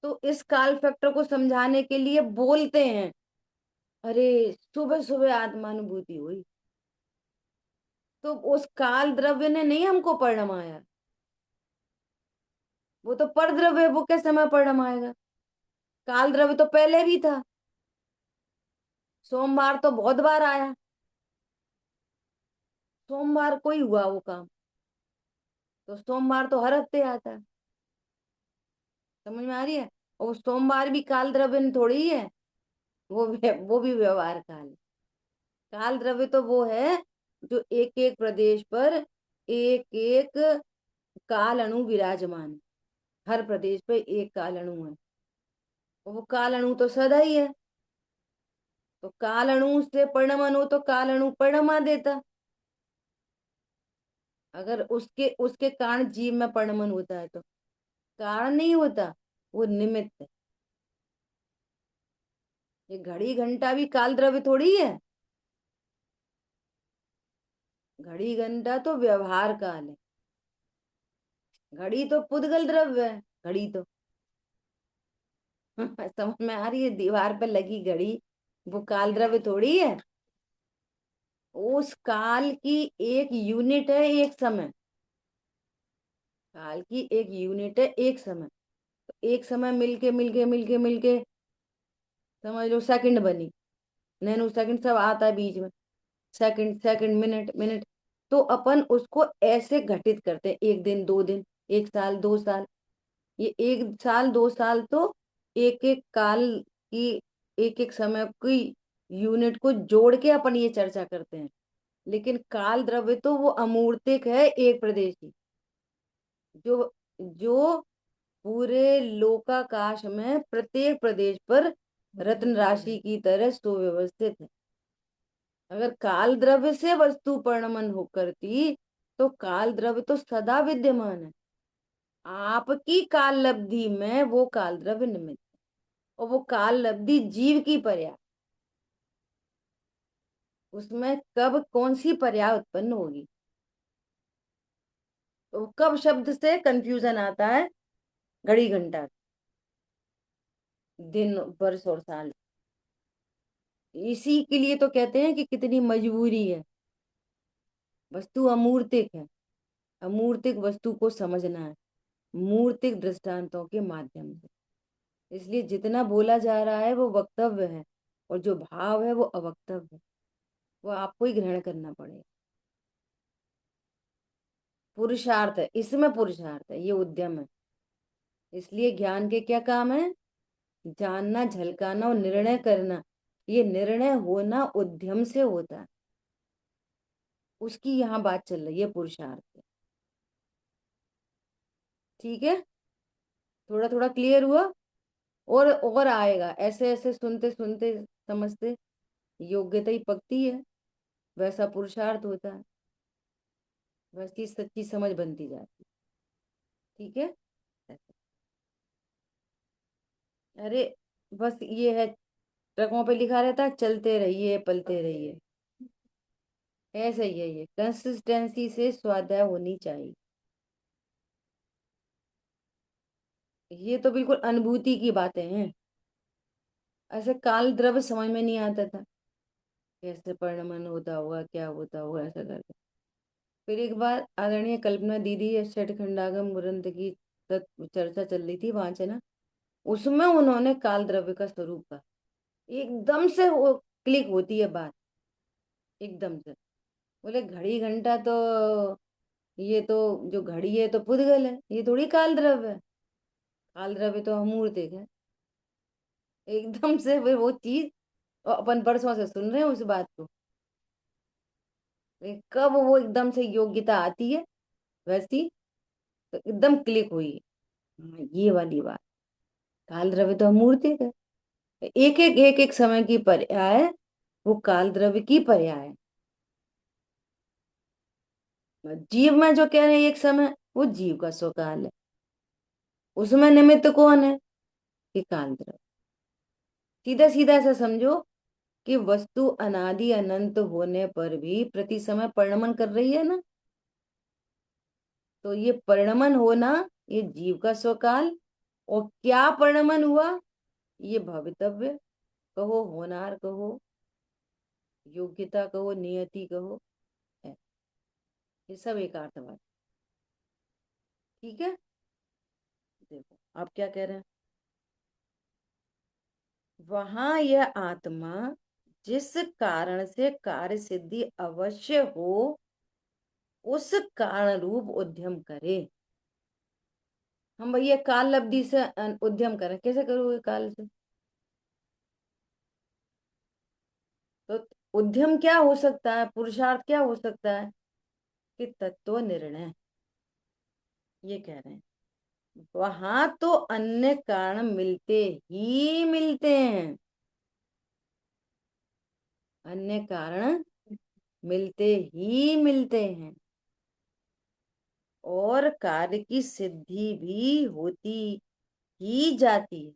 तो इस काल फैक्टर को समझाने के लिए बोलते हैं, अरे सुबह सुबह आत्मानुभूति हुई, तो उस काल द्रव्य ने नहीं हमको परिणमाया, वो तो पर द्रव्य है, वो कैसे समय परिणमाएगा। काल द्रव्य तो पहले भी था, सोमवार तो बहुत बार आया, सोमवार को ही हुआ वो काम, तो सोमवार तो हर हफ्ते आता है। समझ में आ रही है। और वो सोमवार भी काल द्रव्य थोड़ी ही है, वो भी व्यवहार काल है। काल द्रव्य तो वो है जो एक एक प्रदेश पर एक एक काल अणु विराजमान है, हर प्रदेश पे एक काल अणु है, और वो काल अणु तो सदा ही है। तो काल अणु से परिणमन हो तो काल अणु परिणमा देता, अगर उसके उसके कारण जीव में परिणमन होता है तो। कारण नहीं होता, वो निमित्त है। ये घड़ी घंटा भी काल द्रव्य थोड़ी है, घड़ी घंटा तो व्यवहार काल है, घड़ी तो पुद्गल द्रव्य है, घड़ी तो समझ में आ रही है, दीवार पे लगी घड़ी वो काल द्रव्य थोड़ी है, उस काल की एक यूनिट है एक समय, काल की एक यूनिट है एक समय। तो एक समय मिलके मिलके मिलके मिलके समझ लो सेकंड बनी, नैनो सेकंड सब आता है बीच में, सेकंड सेकंड मिनट मिनट। तो अपन उसको ऐसे घटित करते हैं, एक दिन दो दिन, एक साल दो साल। ये एक साल दो साल तो एक एक काल की एक एक समय की यूनिट को जोड़ के अपन ये चर्चा करते हैं। लेकिन काल द्रव्य तो वो अमूर्तिक है, एक प्रदेशी, जो जो पूरे लोकाकाश में प्रत्येक प्रदेश पर रत्न राशि की तरह सुव्यवस्थित है। अगर काल द्रव्य से वस्तु परिणमन हो करती तो काल द्रव्य तो सदा विद्यमान है, आपकी काल लब्धि में वो काल द्रव्य निमित्त है, और वो काल लब्धि जीव की पर्याय, उसमें कब कौन सी पर्याय उत्पन्न होगी। तो कब शब्द से कंफ्यूजन आता है, घड़ी घंटा, दिन वर्ष और साल। इसी के लिए तो कहते हैं कि कितनी मजबूरी है, वस्तु अमूर्तिक है, अमूर्तिक वस्तु को समझना है मूर्तिक दृष्टांतों के माध्यम से। इसलिए जितना बोला जा रहा है वो वक्तव्य है, और जो भाव है वो अवक्तव्य है, वो आपको ही ग्रहण करना पड़ेगा। पुरुषार्थ है, इसमें पुरुषार्थ है, ये उद्यम है। इसलिए ज्ञान के क्या काम है, जानना, झलकाना और निर्णय करना। ये निर्णय होना उद्यम से होता है, उसकी यहाँ बात चल रही है, पुरुषार्थ है। ठीक है, थोड़ा थोड़ा क्लियर हुआ। और आएगा, ऐसे ऐसे सुनते सुनते समझते योग्यता ही पकती है, वैसा पुरुषार्थ होता है, वैसी सच्ची समझ बनती जाती है। ठीक है। अरे बस ये है, ट्रकों पे लिखा रहता है चलते रहिए पलते रहिए, ऐसा ही है, ये कंसिस्टेंसी से स्वाध्याय होनी चाहिए। ये तो बिल्कुल अनुभूति की बातें हैं, ऐसे काल द्रव्य समझ में नहीं आता था, कैसे परिणमन होता होगा, क्या होता होगा, ऐसा करके। फिर एक बार आदरणीय कल्पना दीदी या छठ खंडागम ग्रंथ की चर्चा चल रही थी वहां से ना, उसमें उन्होंने काल द्रव्य का स्वरूप का एकदम से वो क्लिक होती है बात, एकदम से। बोले घड़ी घंटा तो, ये तो जो घड़ी है तो पुद्गल है, ये थोड़ी काल द्रव्य है, काल द्रव्य तो अमूर्त है। एकदम से फिर वो चीज, और अपन परसों से सुन रहे हैं उस बात को, कब वो एकदम से योग्यता आती है वैसी, तो एकदम क्लिक हुई। हाँ, ये वाली बात, काल द्रव्य तो अमूर्त है। एक एक समय की पर्याय, वो काल द्रव्य की पर्याय है। जीव में जो कह रहे हैं एक समय, वो जीव का स्वकाल है, उसमें निमित्त कौन है कि काल द्रव्य। सीधा सीधा ऐसा समझो कि वस्तु अनादि अनंत होने पर भी प्रति समय परिणमन कर रही है ना, तो ये परिणमन होना, ये जीव का स्वकाल। और क्या परिणमन हुआ, ये भवितव्य कहो, होनार कहो, योग्यता कहो, नियति कहो, है। ये सब एक अर्थवाद। ठीक है, देखो आप क्या कह रहे हैं। वहां यह आत्मा जिस कारण से कार्य सिद्धि अवश्य हो, उस कारण रूप उद्यम करे। हम भैया काल लब्धि से उद्यम करें, कैसे करोगे काल से। तो उद्यम क्या हो सकता है, पुरुषार्थ क्या हो सकता है कि तत्व निर्णय, ये कह रहे हैं। वहां तो अन्य कारण मिलते ही मिलते हैं, अन्य कारण मिलते ही मिलते हैं, और कार्य की सिद्धि भी होती ही जाती है,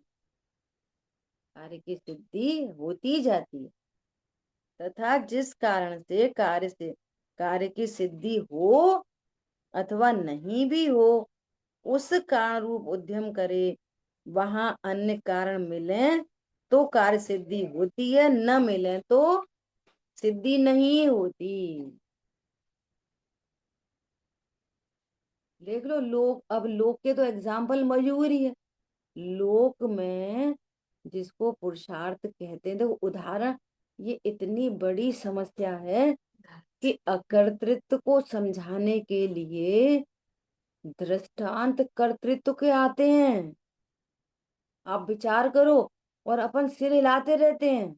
कार्य की सिद्धि होती जाती है। तथा जिस कारण से कार्य की सिद्धि हो अथवा नहीं भी हो, उस कारण रूप उद्यम करे। वहां अन्य कारण मिले तो कार्य सिद्धि होती है, न मिले तो सिद्धि नहीं होती। देख लो, लोक, अब लोक के तो एग्जाम्पल मौजूद ही है। लोक में जिसको पुरुषार्थ कहते हैं, देखो उदाहरण, ये इतनी बड़ी समस्या है कि अकर्तृत्व को समझाने के लिए दृष्टांत कर्तृत्व के आते हैं। आप विचार करो, और अपन सिर हिलाते रहते हैं,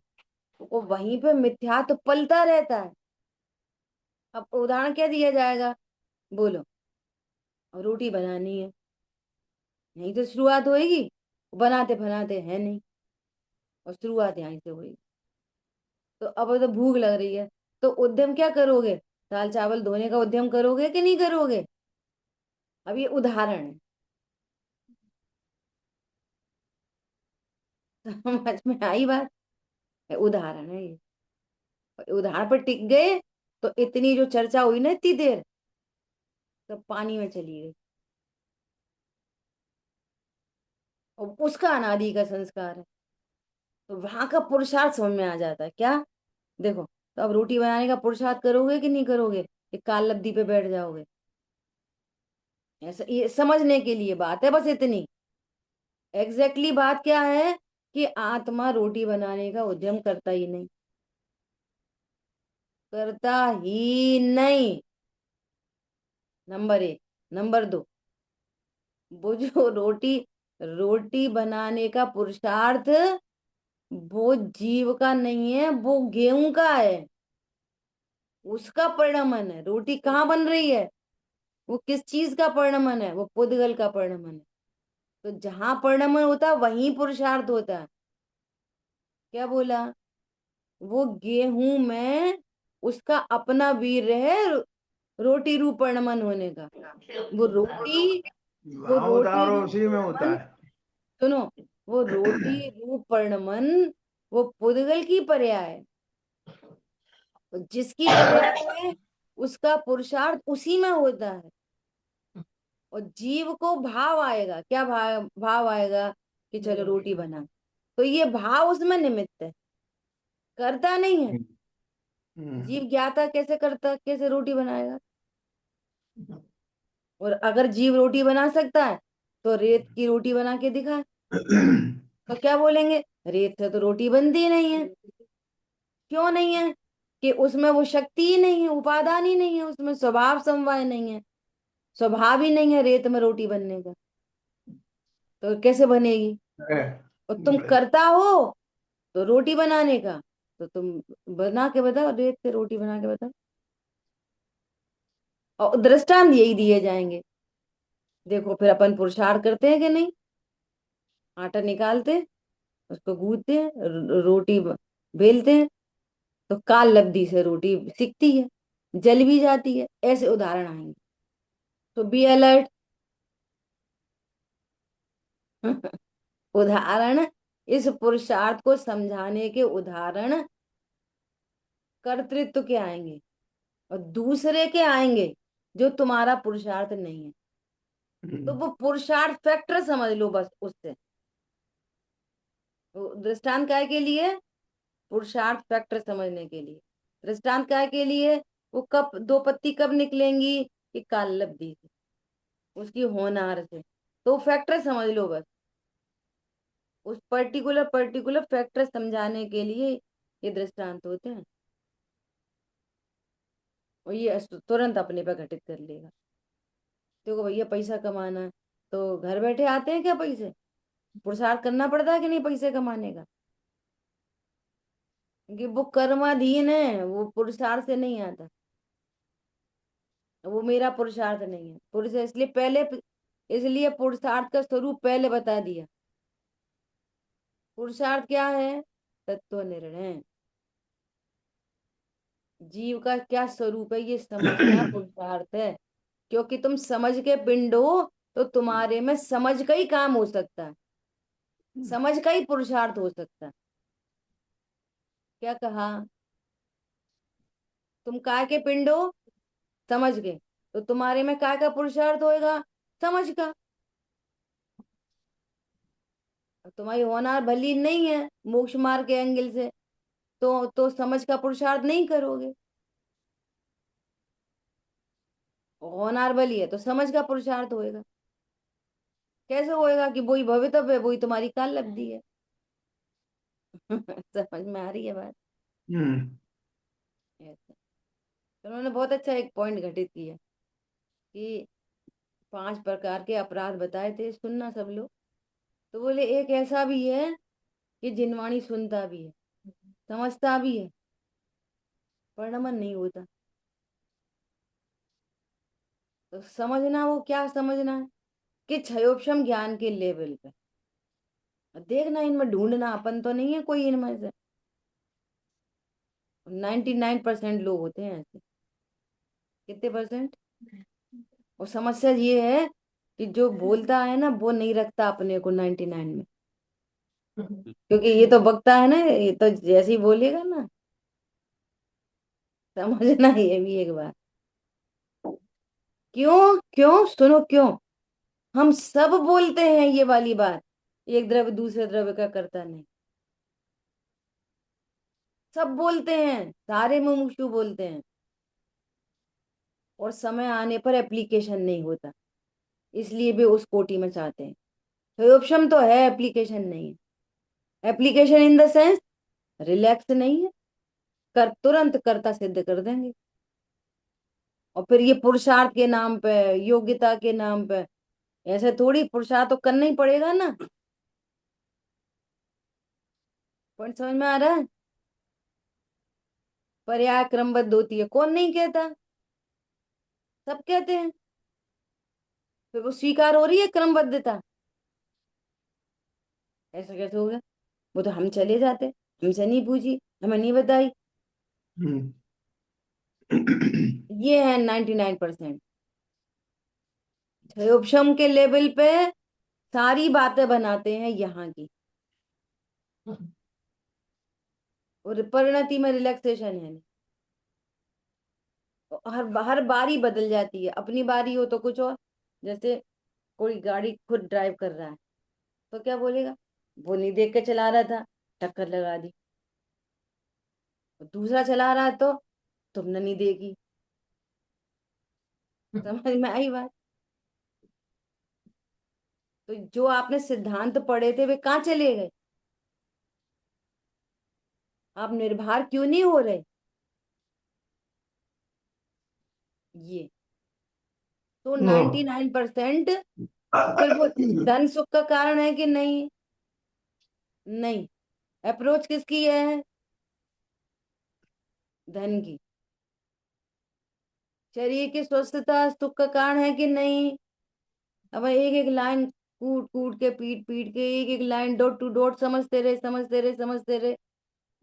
वो वहीं पे मिथ्यात्व पलता रहता है। अब उदाहरण क्या दिया जाएगा, बोलो। और रोटी बनानी है, यहीं तो शुरुआत होएगी, बनाते बनाते है नहीं, और शुरुआत यहीं से हुई। तो अब तो भूख लग रही है, तो उद्यम क्या करोगे, दाल चावल धोने का उद्यम करोगे कि नहीं करोगे। अब ये उदाहरण है, समझ में आई बात, उदाहरण है ये। उदाहरण पर टिक गए तो इतनी जो चर्चा हुई ना इतनी देर, तो पानी में चली गई। और उसका अनादि का संस्कार है, तो वहां का पुरुषार्थ समझ में आ जाता है क्या। देखो, तो अब रोटी बनाने का पुरुषार्थ करोगे कि नहीं करोगे, ये काल लब्धि पे बैठ जाओगे। ऐसा, ये समझने के लिए बात है बस इतनी। एग्जैक्टली बात क्या है कि आत्मा रोटी बनाने का उद्यम करता ही नहीं, करता ही नहीं, नंबर एक। नंबर दो, वो जो रोटी रोटी बनाने का पुरुषार्थ, वो जीव का नहीं है, वो गेहूं का है, उसका परिणमन है। रोटी कहाँ बन रही है, वो किस चीज का परिणमन है, वो पुद्गल का परिणमन है। तो जहां परिणमन होता है वहीं पुरुषार्थ होता है। क्या बोला, वो गेहूं में उसका अपना वीर्य है, रोटी रूप परिणमन होने का। वो रोटी वो वहां होता है रोटी और रूप उसी में होता परिणमन, है। सुनो, वो रोटी रूप परिणमन, वो पुद्गल की पर्याय है। तो जिसकी पर्याय है, उसका पुरुषार्थ उसी में होता है। और जीव को भाव आएगा, क्या भाव भाव आएगा कि चलो रोटी बना, तो ये भाव उसमें निमित्त है, करता नहीं है। हम्म। जीव ज्ञाता कैसे करता, कैसे रोटी बनाएगा? और अगर जीव रोटी बना सकता है तो रेत की रोटी बना के दिखा, तो क्या बोलेंगे? रेत से तो रोटी बनती ही नहीं है। क्यों नहीं है? कि उसमें वो शक्ति ही नहीं है, उपादान ही नहीं है, उसमें स्वभाव समवाय नहीं है, स्वभाव ही नहीं है रेत में रोटी बनने का, तो कैसे बनेगी? और तुम करता हो तो रोटी बनाने का, तो तुम बना के बताओ, रेत से रोटी बना के बताओ। और दृष्टांत यही दिए जाएंगे। देखो फिर अपन पुरुषार्थ करते हैं कि नहीं? आटा निकालते हैं, उसको गूंथते हैं, रोटी बेलते हैं, तो काल लब्धि से रोटी सिकती है, जल भी जाती है। ऐसे उदाहरण आएंगे, तो बी अलर्ट। उदाहरण, इस पुरुषार्थ को समझाने के उदाहरण कर्तृत्व के आएंगे, और दूसरे के आएंगे जो तुम्हारा पुरुषार्थ नहीं है। तो वो पुरुषार्थ फैक्टर समझ लो बस उससे। वो दृष्टांत काय के लिए? पुरुषार्थ फैक्टर समझने के लिए। दृष्टांत काय के लिए? वो कब दो पत्ती कब निकलेंगी? कि काल लब्धि से, उसकी होनहार से। तो फैक्टर समझ लो बस। उस पर्टिकुलर पर्टिकुलर फैक्टर समझाने के लिए ये दृष्टांत होते हैं, और ये तुरंत अपने पर घटित कर लेगा। देखो भैया, पैसा कमाना है तो घर बैठे आते हैं क्या पैसे? पुरुषार्थ करना पड़ता है कि नहीं पैसे कमाने का? क्योंकि वो कर्माधीन है, वो पुरुषार्थ से नहीं आता। वो मेरा पुरुषार्थ नहीं है, पुरुष इसलिए पहले, इसलिए पुरुषार्थ का स्वरूप पहले बता दिया। पुरुषार्थ क्या है? तत्व निर्णय। जीव का क्या स्वरूप है ये समझना पुरुषार्थ है। क्योंकि तुम समझ के पिंड हो, तो तुम्हारे में समझ का ही काम हो सकता है, समझ का ही पुरुषार्थ हो सकता है। क्या कहा? तुम काय के पिंड हो? समझ के। तो तुम्हारे में काय का पुरुषार्थ होएगा? समझ का। तुम्हारी होनहार भली नहीं है मोक्ष मार्ग के एंगल से, तो समझ का पुरुषार्थ नहीं करोगे। होनहार भली है तो समझ का पुरुषार्थ होएगा। कैसे होएगा? कि वही भवितव्य है, वही तुम्हारी काल लब्धि है। समझ में आ रही है बात? हम्म। ऐसा। तो उन्होंने बहुत अच्छा एक पॉइंट घटित किया कि 5 प्रकार के अपराध बताए थे, सुनना सब लोग। तो बोले एक ऐसा भी है कि जिनवाणी सुनता भी है, समझता भी है, पर नमन नहीं होता। तो समझना, वो क्या समझना है? कि क्षयोपशम ज्ञान के लेवल पे देखना, इनमें ढूंढना, अपन तो नहीं है कोई इनमें से। 99% लोग होते हैं ऐसे। कितने परसेंट? और समस्या ये है कि जो बोलता है ना वो नहीं रखता अपने को 99 में। क्योंकि ये तो बकता है ना, ये तो जैसे ही बोलेगा ना, समझना ये भी एक बात। क्यों क्यों सुनो क्यों? हम सब बोलते हैं ये वाली बात, एक द्रव्य दूसरे द्रव्य का करता नहीं। सब बोलते हैं, सारे मुमुक्षु बोलते हैं, और समय आने पर एप्लीकेशन नहीं होता, इसलिए भी उस कोटि में चाहते हैं। तो ऑप्शन तो है, एप्लीकेशन नहीं है। Application in the sense relax नहीं है, कर तुरंत करता सिद्ध कर देंगे। और फिर ये पुरुषार्थ के नाम पे, योग्यता के नाम पे, ऐसे थोड़ी पुरुषार्थ तो करना ही पड़ेगा ना। पॉइंट समझ में आ रहा है? पर्याय क्रमबद्ध होती है, कौन नहीं कहता? सब कहते हैं। फिर वो स्वीकार हो रही है क्रमबद्धता? ऐसा कैसे हो गया? वो तो हम चले जाते, हमसे नहीं पूछी, हमें नहीं बताई। हम्म। ये है 99%। क्षयोपशम के लेवल पे सारी बातें बनाते हैं यहाँ की, और परिणति में रिलैक्सेशन है नहीं। हर हर बारी बदल जाती है, अपनी बारी हो तो कुछ और। जैसे कोई गाड़ी खुद ड्राइव कर रहा है, तो क्या बोलेगा? वो नहीं देख के चला रहा था, टक्कर लगा दी। दूसरा चला रहा है तो तुमने नहीं देखी। समझ में आई बात? तो जो आपने सिद्धांत पढ़े थे वे कहाँ चले गए? आप निर्भर क्यों नहीं हो रहे? ये तो हाँ 99% फिर वो धन सुख का कारण है कि नहीं? नहीं। अप्रोच किसकी है? धन की। शरीर की स्वस्थता सुख का कारण है कि नहीं? अब एक एक लाइन कूट कूट के पीट पीट के एक एक लाइन डॉट टू डॉट समझते रहे समझते रहे समझते रहे।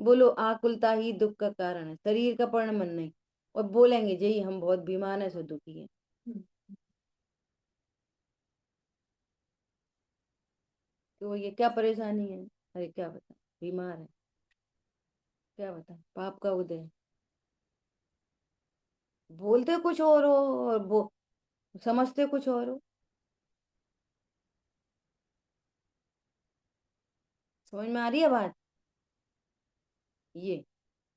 बोलो आकुलता ही दुख का कारण है, शरीर का परिणमन नहीं। और बोलेंगे जी हम बहुत बीमार है सो दुखी है। तो ये क्या परेशानी है? अरे क्या बता, बीमार है, क्या बता, पाप का उदय है। बोलते कुछ और हो और वो समझते कुछ और हो। समझ में आ रही है बात? ये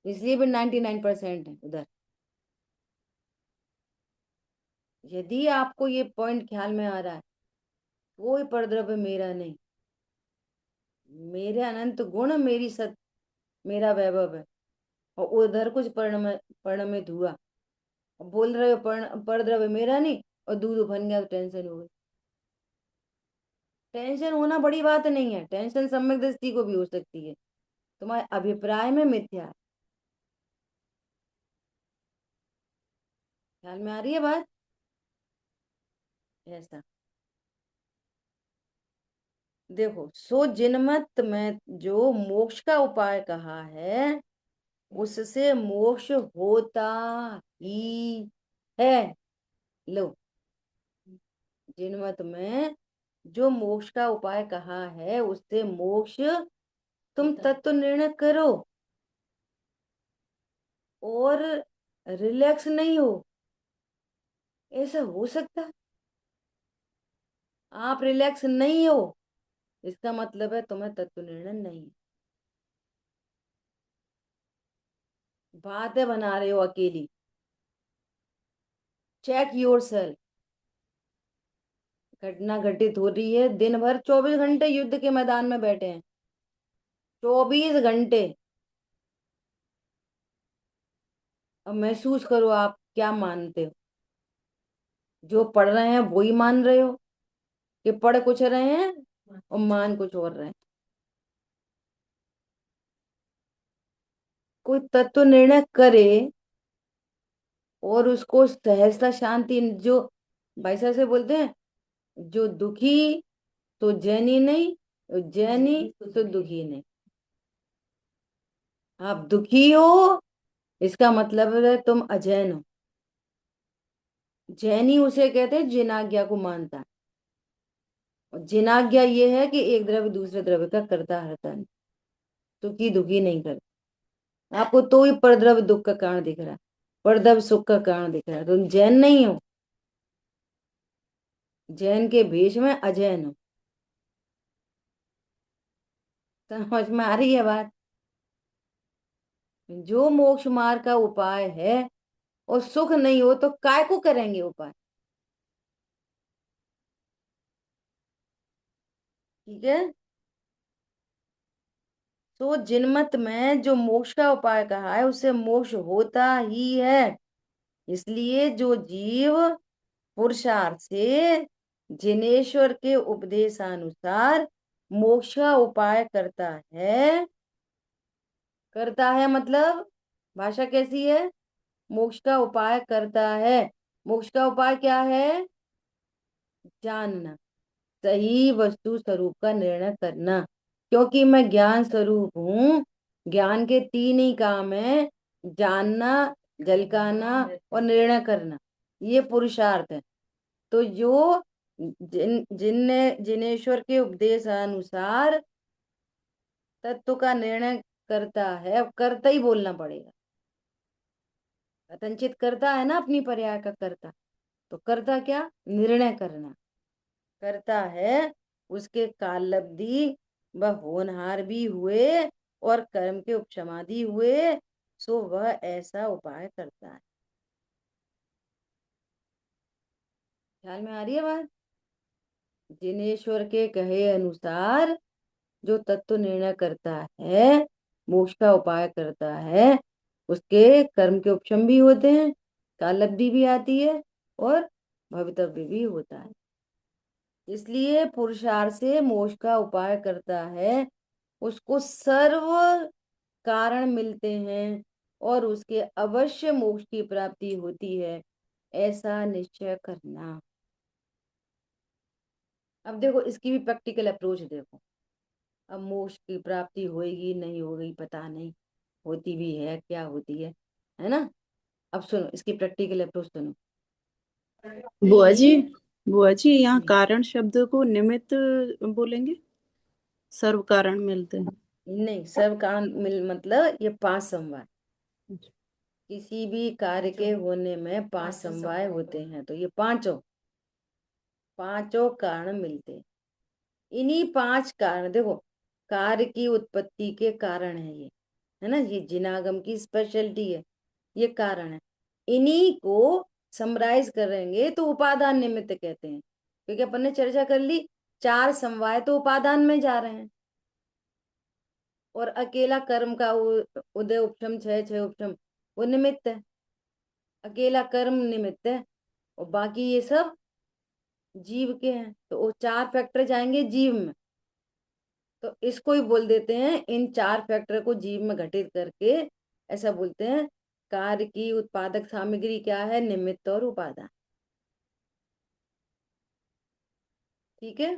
इसलिए भी 99% है उधर। यदि आपको ये पॉइंट ख्याल में आ रहा है, कोई परद्रव्य मेरा नहीं, मेरे अनंत गुण मेरी सत, मेरा वैभव है। और उधर कुछ परिणमित हुआ, बोल रहे हो परद्रव्य मेरा नहीं, और दूध उफन गया तो टेंशन हो गई। टेंशन होना बड़ी बात नहीं है, टेंशन सम्यक दृष्टि को भी हो सकती है, तुम्हारे अभिप्राय में मिथ्या है। ख्याल में आ रही है बात? ऐसा देखो, सो जिनमत में जो मोक्ष का उपाय कहा है उससे मोक्ष होता ही है। लो, जिनमत में जो मोक्ष का उपाय कहा है उससे मोक्ष, तुम तत्व निर्णय करो और रिलैक्स नहीं हो, ऐसा हो सकता है? आप रिलैक्स नहीं हो, इसका मतलब है तुम्हें तत्व निर्णय नहीं है। बातें बना रहे हो अकेली। Check yourself. घटना घटित हो रही है, दिन भर 24 घंटे युद्ध के मैदान में बैठे हैं, 24 घंटे। अब महसूस करो आप क्या मानते हो। जो पढ़ रहे हैं वो ही मान रहे हो कि पढ़ कुछ रहे हैं और मान कुछ और रहे हैं? कोई तत्व निर्णय करे और उसको सहजता शांति, जो भाई साहब से बोलते हैं, जो दुखी तो जैनी नहीं, और जैनी तो दुखी नहीं। आप दुखी हो इसका मतलब है तुम अजैन हो। जैनी उसे कहते हैं जिनाज्ञा को मानता है, और जिनाज्ञा ये है कि एक द्रव्य दूसरे द्रव्य का करता हरता नहीं, सुखी दुखी नहीं करता। आपको तो ही परद्रव्य दुख का कारण दिख रहा है, परद्रव्य सुख का कारण दिख रहा है, तुम जैन नहीं हो। जैन के भेष में अजैन हो। समझ में आ रही है बात? जो मोक्ष मार्ग का उपाय है और सुख नहीं हो तो काय को करेंगे उपाय? ठीक है। तो जिनमत में जो मोक्ष का उपाय कहा है उससे मोक्ष होता ही है। इसलिए जो जीव पुरुषार्थ से जिनेश्वर के उपदेशानुसार मोक्ष का उपाय करता है मतलब भाषा कैसी है? मोक्ष का उपाय करता है। मोक्ष का उपाय क्या है? जानना, सही वस्तु स्वरूप का निर्णय करना। क्योंकि मैं ज्ञान स्वरूप हूँ। ज्ञान के तीन ही काम है, जानना, झलकाना और निर्णय करना। ये पुरुषार्थ है। तो जो जिनेश्वर के उपदेश अनुसार तत्व का निर्णय करता है, अब करता ही बोलना पड़ेगा। कथनचित करता है ना अपनी पर्याय का करता, तो करता क्या? निर्णय करना करता है। उसके कालब्धि व होनहार भी हुए और कर्म के उपशमादि हुए, सो वह ऐसा उपाय करता है। ख्याल में आ रही है बात? जिनेश्वर के कहे अनुसार जो तत्व निर्णय करता है, मोक्ष का उपाय करता है, उसके कर्म के उपशम भी होते हैं, कालब्धि भी आती है और भवितव्य भी होता है। इसलिए पुरुषार्थ से मोक्ष का उपाय करता है, उसको सर्व कारण मिलते हैं और उसके अवश्य मोक्ष की प्राप्ति होती है, ऐसा निश्चय करना। अब देखो इसकी भी प्रैक्टिकल अप्रोच देखो। अब मोक्ष की प्राप्ति होगी नहीं होगी पता नहीं, होती भी है क्या होती है ना। अब सुनो इसकी प्रैक्टिकल अप्रोच सुनो। बुआ जी, बुआ जी, यहाँ हम्म, कारण शब्द को निमित्त बोलेंगे। सर्व कारण मिलते हैं। नहीं, सब कारण मिल मतलब ये 5 समवाय, किसी भी कार्य के होने में 5 समवाय होते हैं, तो ये पांचों पांचों कारण मिलते हैं। इन्हीं 5 कारण देखो, कार्य की उत्पत्ति के कारण है ये, है ना, ये जिनागम की स्पेशलिटी है, ये कारण है। इन्हीं को समराइज करेंगे तो उपादान निमित्त कहते हैं, क्योंकि अपन ने चर्चा कर ली 4 समवाय तो उपादान में जा रहे हैं, और अकेला कर्म का उदय उपशम छह छह उपशम वो निमित्त है, अकेला कर्म निमित्त है, और बाकी ये सब जीव के हैं, तो वो 4 फैक्टर जाएंगे जीव में। तो इसको ही बोल देते हैं, इन 4 फैक्टर को जीव में घटित करके ऐसा बोलते हैं, कार्य की उत्पादक सामग्री क्या है, निमित्त और उपादान। ठीक है।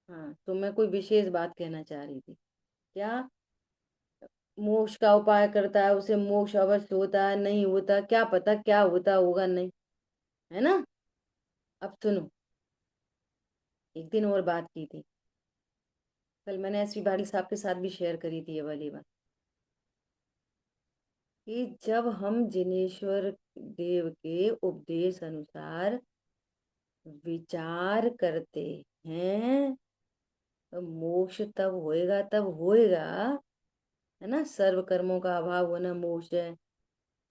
हाँ, तो मैं कोई विशेष बात कहना चाह रही थी क्या, मोक्ष का उपाय करता है उसे मोक्ष अवश्य होता है नहीं होता क्या पता, क्या होता होगा नहीं, है ना। अब सुनो, एक दिन और बात की थी, कल मैंने एस पी भाटी साहब के साथ भी शेयर करी थी ये वाली बात, कि जब हम जिनेश्वर देव के उपदेश अनुसार विचार करते हैं तो मोक्ष तब होएगा, तब होएगा, है ना। सर्व कर्मों का अभाव होना मोक्ष है,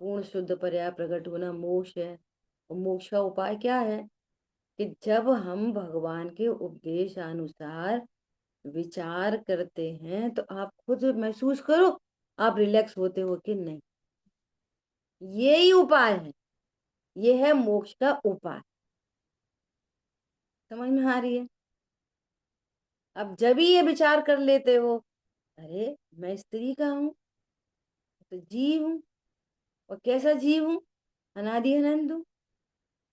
पूर्ण शुद्ध पर्याय प्रकट होना मोक्ष है। और मोक्ष का उपाय क्या है, कि जब हम भगवान के उपदेश अनुसार विचार करते हैं तो आप खुद महसूस करो आप रिलैक्स होते हो कि नहीं। यही उपाय है, ये है मोक्ष का उपाय। समझ में आ रही है? अब जब ही ये विचार कर लेते हो, अरे मैं स्त्री का हूं, तो जीव हूं, और कैसा जीव हूं, अनादि अनंत हूं,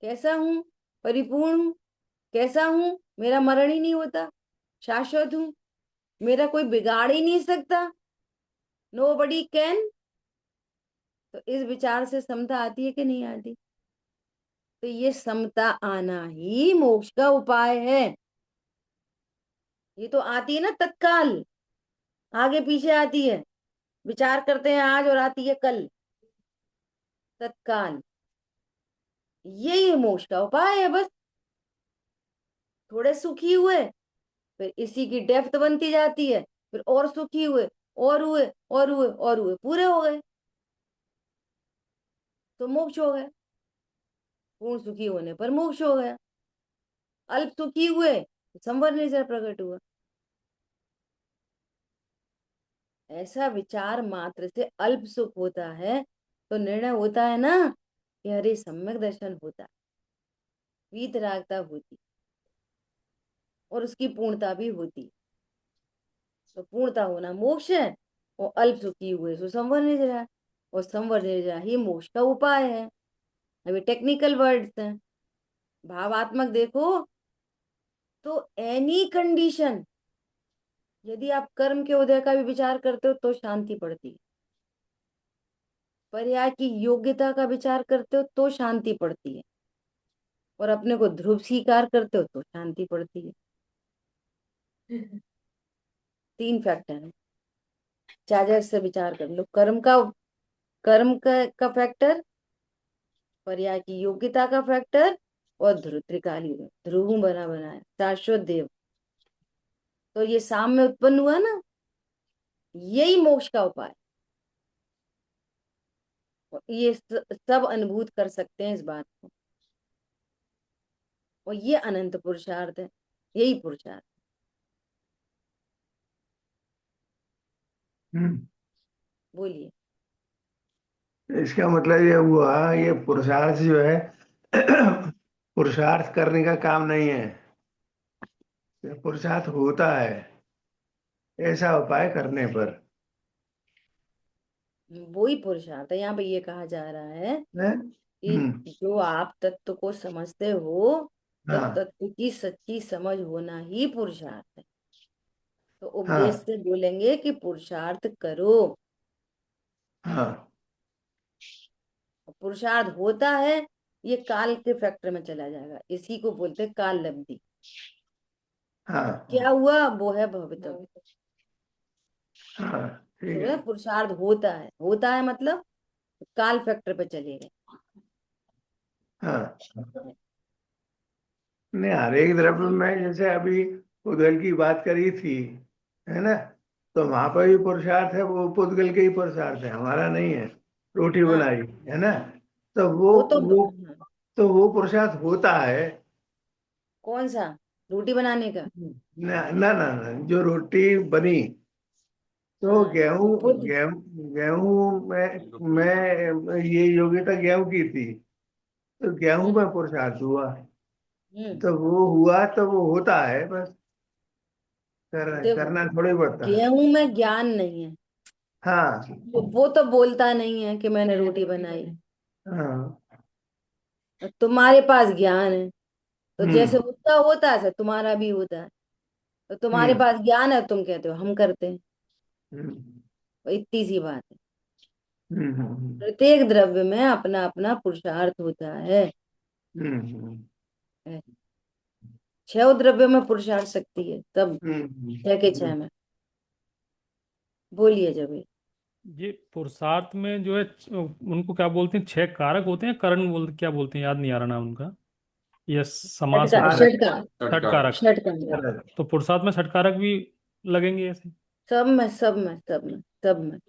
कैसा हूं, परिपूर्ण हूं, कैसा हूं, मेरा मरण ही नहीं होता, शाश्वत हूं, मेरा कोई बिगाड़ ही नहीं सकता, नो बडी कैन। तो इस विचार से समता आती है कि नहीं आती? तो ये समता आना ही मोक्ष का उपाय है। ये तो आती है ना तत्काल, आगे पीछे आती है, विचार करते हैं आज और आती है कल, तत्काल। यही मोक्ष का उपाय है बस। थोड़े सुखी हुए, फिर इसी की डेप्थ बनती जाती है, फिर और सुखी हुए, और हुए और हुए और हुए, पूरे हो गए तो मोक्ष हो गया। पूर्ण सुखी होने पर मोक्ष हो गया। अल्प सुखी हुए तो संवर निर्जर प्रकट हुआ। ऐसा विचार मात्र से अल्प सुख होता है, तो निर्णय होता है ना कि हरे सम्यक दर्शन होता, वीतरागता होती, और उसकी पूर्णता भी होती। तो पूर्णता होना मोक्ष है, और अल्प सुखी हुए सो संवर निर्जरा, और संवर निर्जरा ही मोक्ष का उपाय है। अभी टेक्निकल वर्ड्स हैं, भावात्मक देखो तो एनी कंडीशन, यदि आप कर्म के उदय का भी विचार करते हो तो शांति पड़ती है, पर्याय की योग्यता का विचार करते हो तो शांति पड़ती है, और अपने को ध्रुव स्वीकार करते हो तो शांति पड़ती है। 3 फैक्टर है, चाहे से विचार कर लो, कर्म का फैक्टर, पर्याय की योग्यता का फैक्टर, और ध्रुव त्रिकाली ध्रुव बना बनाया शाश्वत देव। तो ये साम में उत्पन्न हुआ ना, यही मोक्ष का उपाय। और ये सब अनुभूत कर सकते हैं इस बात को, और ये अनंत पुरुषार्थ है, यही पुरुषार्थ। हम्म। बोलिए। इसका मतलब ये हुआ, ये पुरुषार्थ जो है पुरुषार्थ करने का काम नहीं है, ये पुरुषार्थ होता है ऐसा उपाय करने पर। वो ही पुरुषार्थ है। यहाँ पे ये कहा जा रहा है है? कि जो आप तत्व को समझते हो, तो हाँ तत्व की सच्ची समझ होना ही पुरुषार्थ है। तो उपदेश हाँ से बोलेंगे कि पुरुषार्थ करो। हाँ पुरुषार्थ होता है, ये काल के फैक्टर में चला जाएगा, इसी को बोलते हैं काल लब्धि। हाँ क्या हुआ वो है भवितव्य। हाँ, ठीक तो है। पुरुषार्थ होता है मतलब काल फैक्टर पे चले गए। हाँ, नहीं, हर एक द्रव्य में जैसे अभी पुद्गल की बात करी थी, है ना, तो वहां पर भी पुरुषार्थ है, वो पुद्गल के ही पुरुषार्थ है, हमारा नहीं है। रोटी हाँ, बनाई, है ना, तो वो वो तो वो हाँ, तो वो पुरुषार्थ होता है। कौन सा? रोटी बनाने का? ना ना ना ना, जो रोटी बनी, तो हाँ, वो गेहूं बुध। गेहूं गेहूं में ये योग्यता गेहूं की थी, तो गेहूं हम्म में पुरुषार्थ हुआ, हम्म तो वो हुआ तो वो होता है बस, देखो, करना थोड़ी पड़ता है। गेहूं में ज्ञान नहीं है, हाँ वो तो बोलता नहीं है कि मैंने रोटी बनाई। हाँ। और तुम्हारे पास ज्ञान है, तो जैसे हम्म उसका होता है, ऐसे तुम्हारा भी होता है। तो तुम्हारे हम्म पास ज्ञान है, तुम कहते हो हम करते हैं। हम्म तो इतनी सी बात है। हम्म प्रत्येक द्रव्य में अपना अपना पुरुषार्थ होता है। हम्म 6 द्रव्य में पुरुषार्थ शक्ति है, तब छह के हम्म। छह में। बोलिए जब। ये पुरुषार्थ में जो है उनको क्या बोलते हैं, 6 कारक होते हैं, करण क्या बोलते हैं, याद नहीं आ रहा नाम उनका। ये समास में कारक, 6 कारक। छठ कारक। 6 कारक। कारक। तो पुरुषार्थ में 6 कारक भी लगेंगे ऐसे। सब में, सब में, सब में, सब में,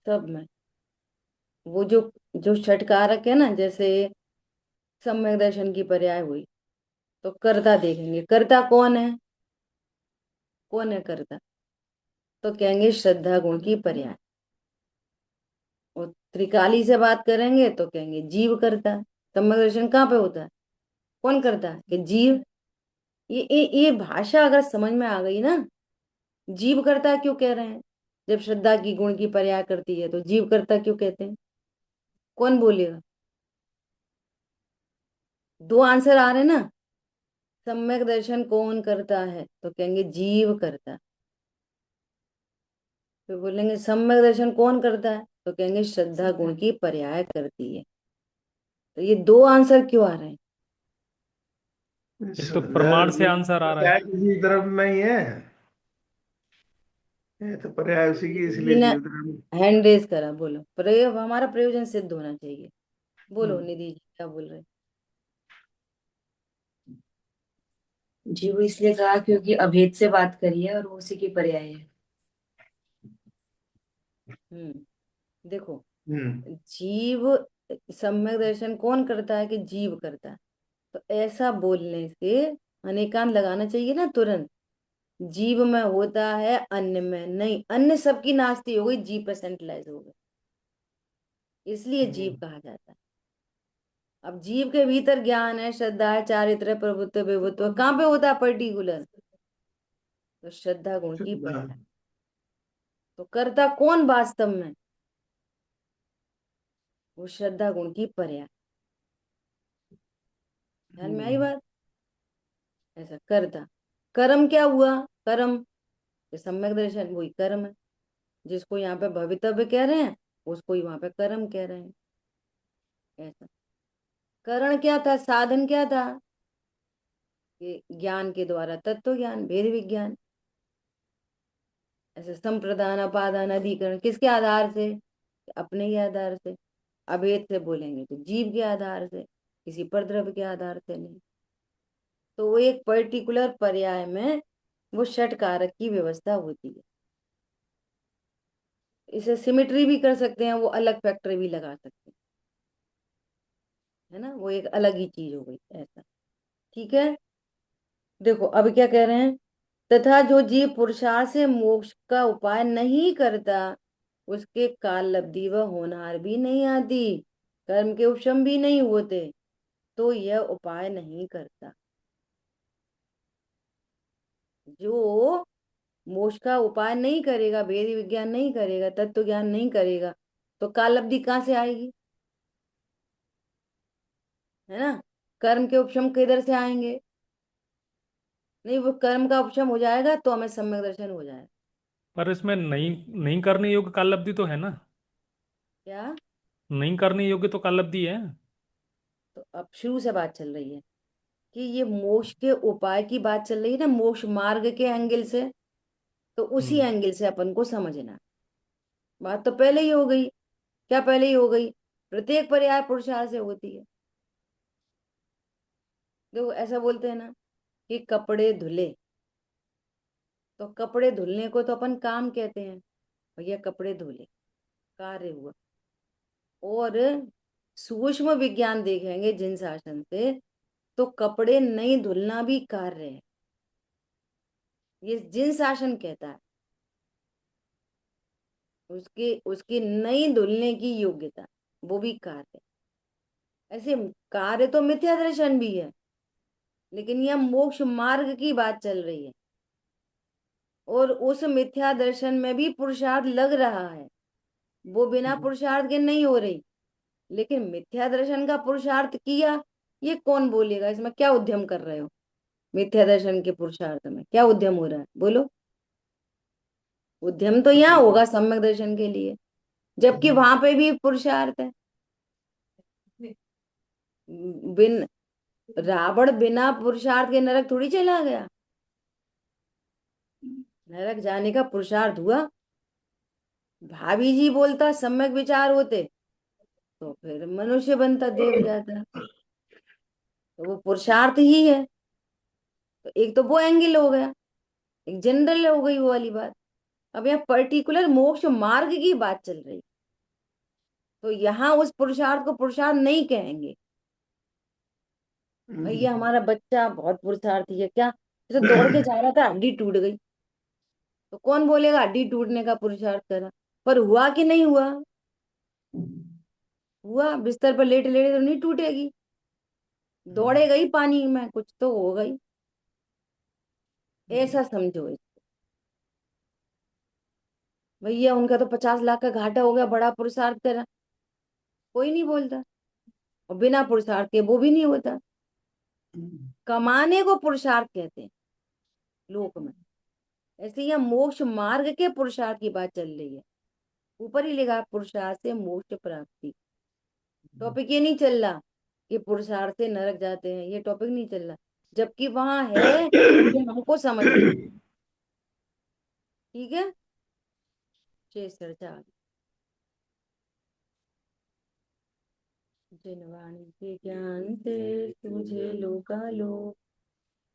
सब में। वो जो जो 6 कारक है ना, जैसे सम्यक दर्शन की पर्याय हुई, तो कर्ता देखेंगे, कर्ता कौन है? कौन है कर्ता? तो कहेंगे श्रद्धा गुण की पर्याय। और त्रिकाली से बात करेंगे तो कहेंगे जीव करता। सम्यक दर्शन कहाँ पे होता है? कौन करता है? कि जीव। ये भाषा अगर समझ में आ गई ना, जीव करता क्यों कह रहे हैं? जब श्रद्धा की गुण की पर्याय करती है तो जीव करता क्यों कहते हैं? कौन बोलेगा? दो आंसर आ रहे हैं ना। सम्यक दर्शन कौन करता है तो कहेंगे जीव करता। फिर बोलेंगे सम्यक दर्शन कौन करता है तो कहेंगे श्रद्धा गुण की पर्याय करती है। तो ये दो आंसर क्यों आ रहे हैं? ये तो प्रमाण से आंसर आ रहा है। पर्याय किसी तरफ में ही है, ये तो पर्याय उसी की, किसी इसलिए ने जीव धर्म। हैंड रेज करा, बोलो। प्रयोग, हमारा प्रयोजन सिद्ध होना चाहिए। बोलो हम्म। निधि जी, क्या बोल रहे हैं? जी, वो इसलिए कहा क्योंकि अभेद से बात करी है और वो उसी की पर्याय है। देखो, हम्म जीव, सम्यक दर्शन कौन करता है? कि जीव करता है। तो ऐसा बोलने से अनेकांत लगाना चाहिए ना तुरंत। जीव में होता है, अन्य में नहीं। अन्य सबकी नास्ती हो गई, जीव पे सेंट्रलाइज हो गई, इसलिए जीव हम्म कहा जाता है। अब जीव के भीतर ज्ञान है, श्रद्धा है, चारित्र है, प्रभुत्व, विभुत्व कहाँ पे होता है पर्टिकुलर? तो श्रद्धा गुण की पर्याय। तो कर्ता कौन वास्तव में? वो श्रद्धा गुण की पर्याय। ध्यान में आई हम्म बात? ऐसा कर्ता। कर्म क्या हुआ? कर्म, ये सम्यक दर्शन वही कर्म है। जिसको यहाँ पे भवितव्य कह रहे हैं, उसको ही वहां पे कर्म कह रहे हैं। ऐसा। करण क्या था? साधन क्या था? कि ज्ञान के द्वारा तत्व ज्ञान, भेद विज्ञान। ऐसे संप्रदान, अपादान, अधिकरण किसके आधार से? अपने ही आधार से। अभेद से बोलेंगे तो जीव के आधार से, किसी पर द्रव्य के आधार से नहीं। तो वो एक पर्टिकुलर पर्याय में वो षट कारक की व्यवस्था होती है। इसे सिमेट्री भी कर सकते हैं, वो अलग फैक्टर भी लगा सकते हैं, है ना, वो एक अलग ही चीज हो गई ऐसा। ठीक है, देखो अब क्या कह रहे हैं, तथा जो जीव पुरुषार्थ से मोक्ष का उपाय नहीं करता, उसके काल लब्धि व होनहार भी नहीं आती, कर्म के उपशम भी नहीं होते, तो यह उपाय नहीं करता। जो मोक्ष का उपाय नहीं करेगा, वेद विज्ञान नहीं करेगा, तत्व ज्ञान नहीं करेगा, तो काल लब्धि कहाँ से आएगी, है ना। कर्म के उपशम किधर से आएंगे, नहीं, वो कर्म का उपशम हो जाएगा तो हमें सम्यक दर्शन हो जाएगा। पर इसमें नहीं नहीं करने योग्य काल लब्धि तो है ना। क्या, नहीं करने योग्य तो काल लब्धि है। तो अब शुरू से बात चल रही है कि ये मोक्ष के उपाय की बात चल रही है ना, मोक्ष मार्ग के एंगल से, तो उसी हम्म। एंगल से अपन को समझना। बात तो पहले ही हो गई। क्या पहले ही हो गई, प्रत्येक पर्याय पुरुषार्थ से होती है। देखो ऐसा बोलते हैं ना कि कपड़े धुले, तो कपड़े धुलने को तो अपन काम कहते हैं, भैया कपड़े धुले, कार्य हुआ। और सूक्ष्म विज्ञान देखेंगे जिन शासन से, तो कपड़े नहीं धुलना भी कार्य है, ये जिन शासन कहता है, उसके उसकी नहीं धुलने की योग्यता, वो भी कार्य है। ऐसे कार्य तो मिथ्या दर्शन भी है, लेकिन यह मोक्ष मार्ग की बात चल रही है, और उस मिथ्या दर्शन में भी पुरुषार्थ लग रहा है, वो बिना पुरुषार्थ के नहीं हो रही। लेकिन मिथ्या दर्शन का पुरुषार्थ किया, ये कौन बोलेगा, इसमें क्या उद्यम कर रहे हो, मिथ्या दर्शन के पुरुषार्थ में क्या उद्यम हो रहा है, बोलो। उद्यम तो यहाँ होगा सम्यक दर्शन के लिए, जबकि वहां पे भी पुरुषार्थ है। बिन रावण बिना पुरुषार्थ के नरक थोड़ी चला गया, नरक जाने का पुरुषार्थ हुआ। भाभी जी बोलता सम्यक विचार होते, तो फिर मनुष्य बनता, देव जाता, तो वो पुरुषार्थ ही है। तो एक तो वो एंगल हो गया, एक जनरल हो गई वो वाली बात। अब यहाँ पर्टिकुलर मोक्ष मार्ग की बात चल रही, तो यहाँ उस पुरुषार्थ को पुरुषार्थ नहीं कहेंगे। भैया हमारा बच्चा बहुत पुरुषार्थी है, क्या जैसे दौड़ के जा रहा था, हड्डी टूट गई, तो कौन बोलेगा हड्डी टूटने का पुरुषार्थ करा, पर हुआ कि नहीं हुआ, हुआ, बिस्तर पर लेटे लेटे तो नहीं टूटेगी, दौड़े गई पानी में, कुछ तो हो गई, ऐसा समझो इसको। भैया उनका तो 50 लाख का घाटा हो गया, बड़ा पुरुषार्थ करा, कोई नहीं बोलता, और बिना पुरुषार्थ के वो भी नहीं होता। कमाने को पुरुषार्थ कहते हैं लोक में, ऐसे ही मोक्ष मार्ग के पुरुषार्थ की बात चल रही है। ऊपर ही लिखा पुरुषार्थ से मोक्ष प्राप्ति, टॉपिक ये नहीं चल रहा कि पुरुषार्थ से नरक जाते हैं, ये टॉपिक नहीं चल रहा, जबकि वहां है, ये हमको समझना है। ठीक है, शेष चर्चा। जिनवाणी के ज्ञान से तुझे लोकालोक,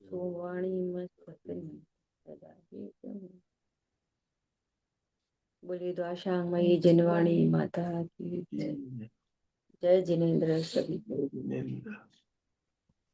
सो वाणी मस्तक नहीं सदा ही तुम। बोलिए द्वाशांगमयी जिनवाणी माता की जय। जय जिनेन्द्र सभी को।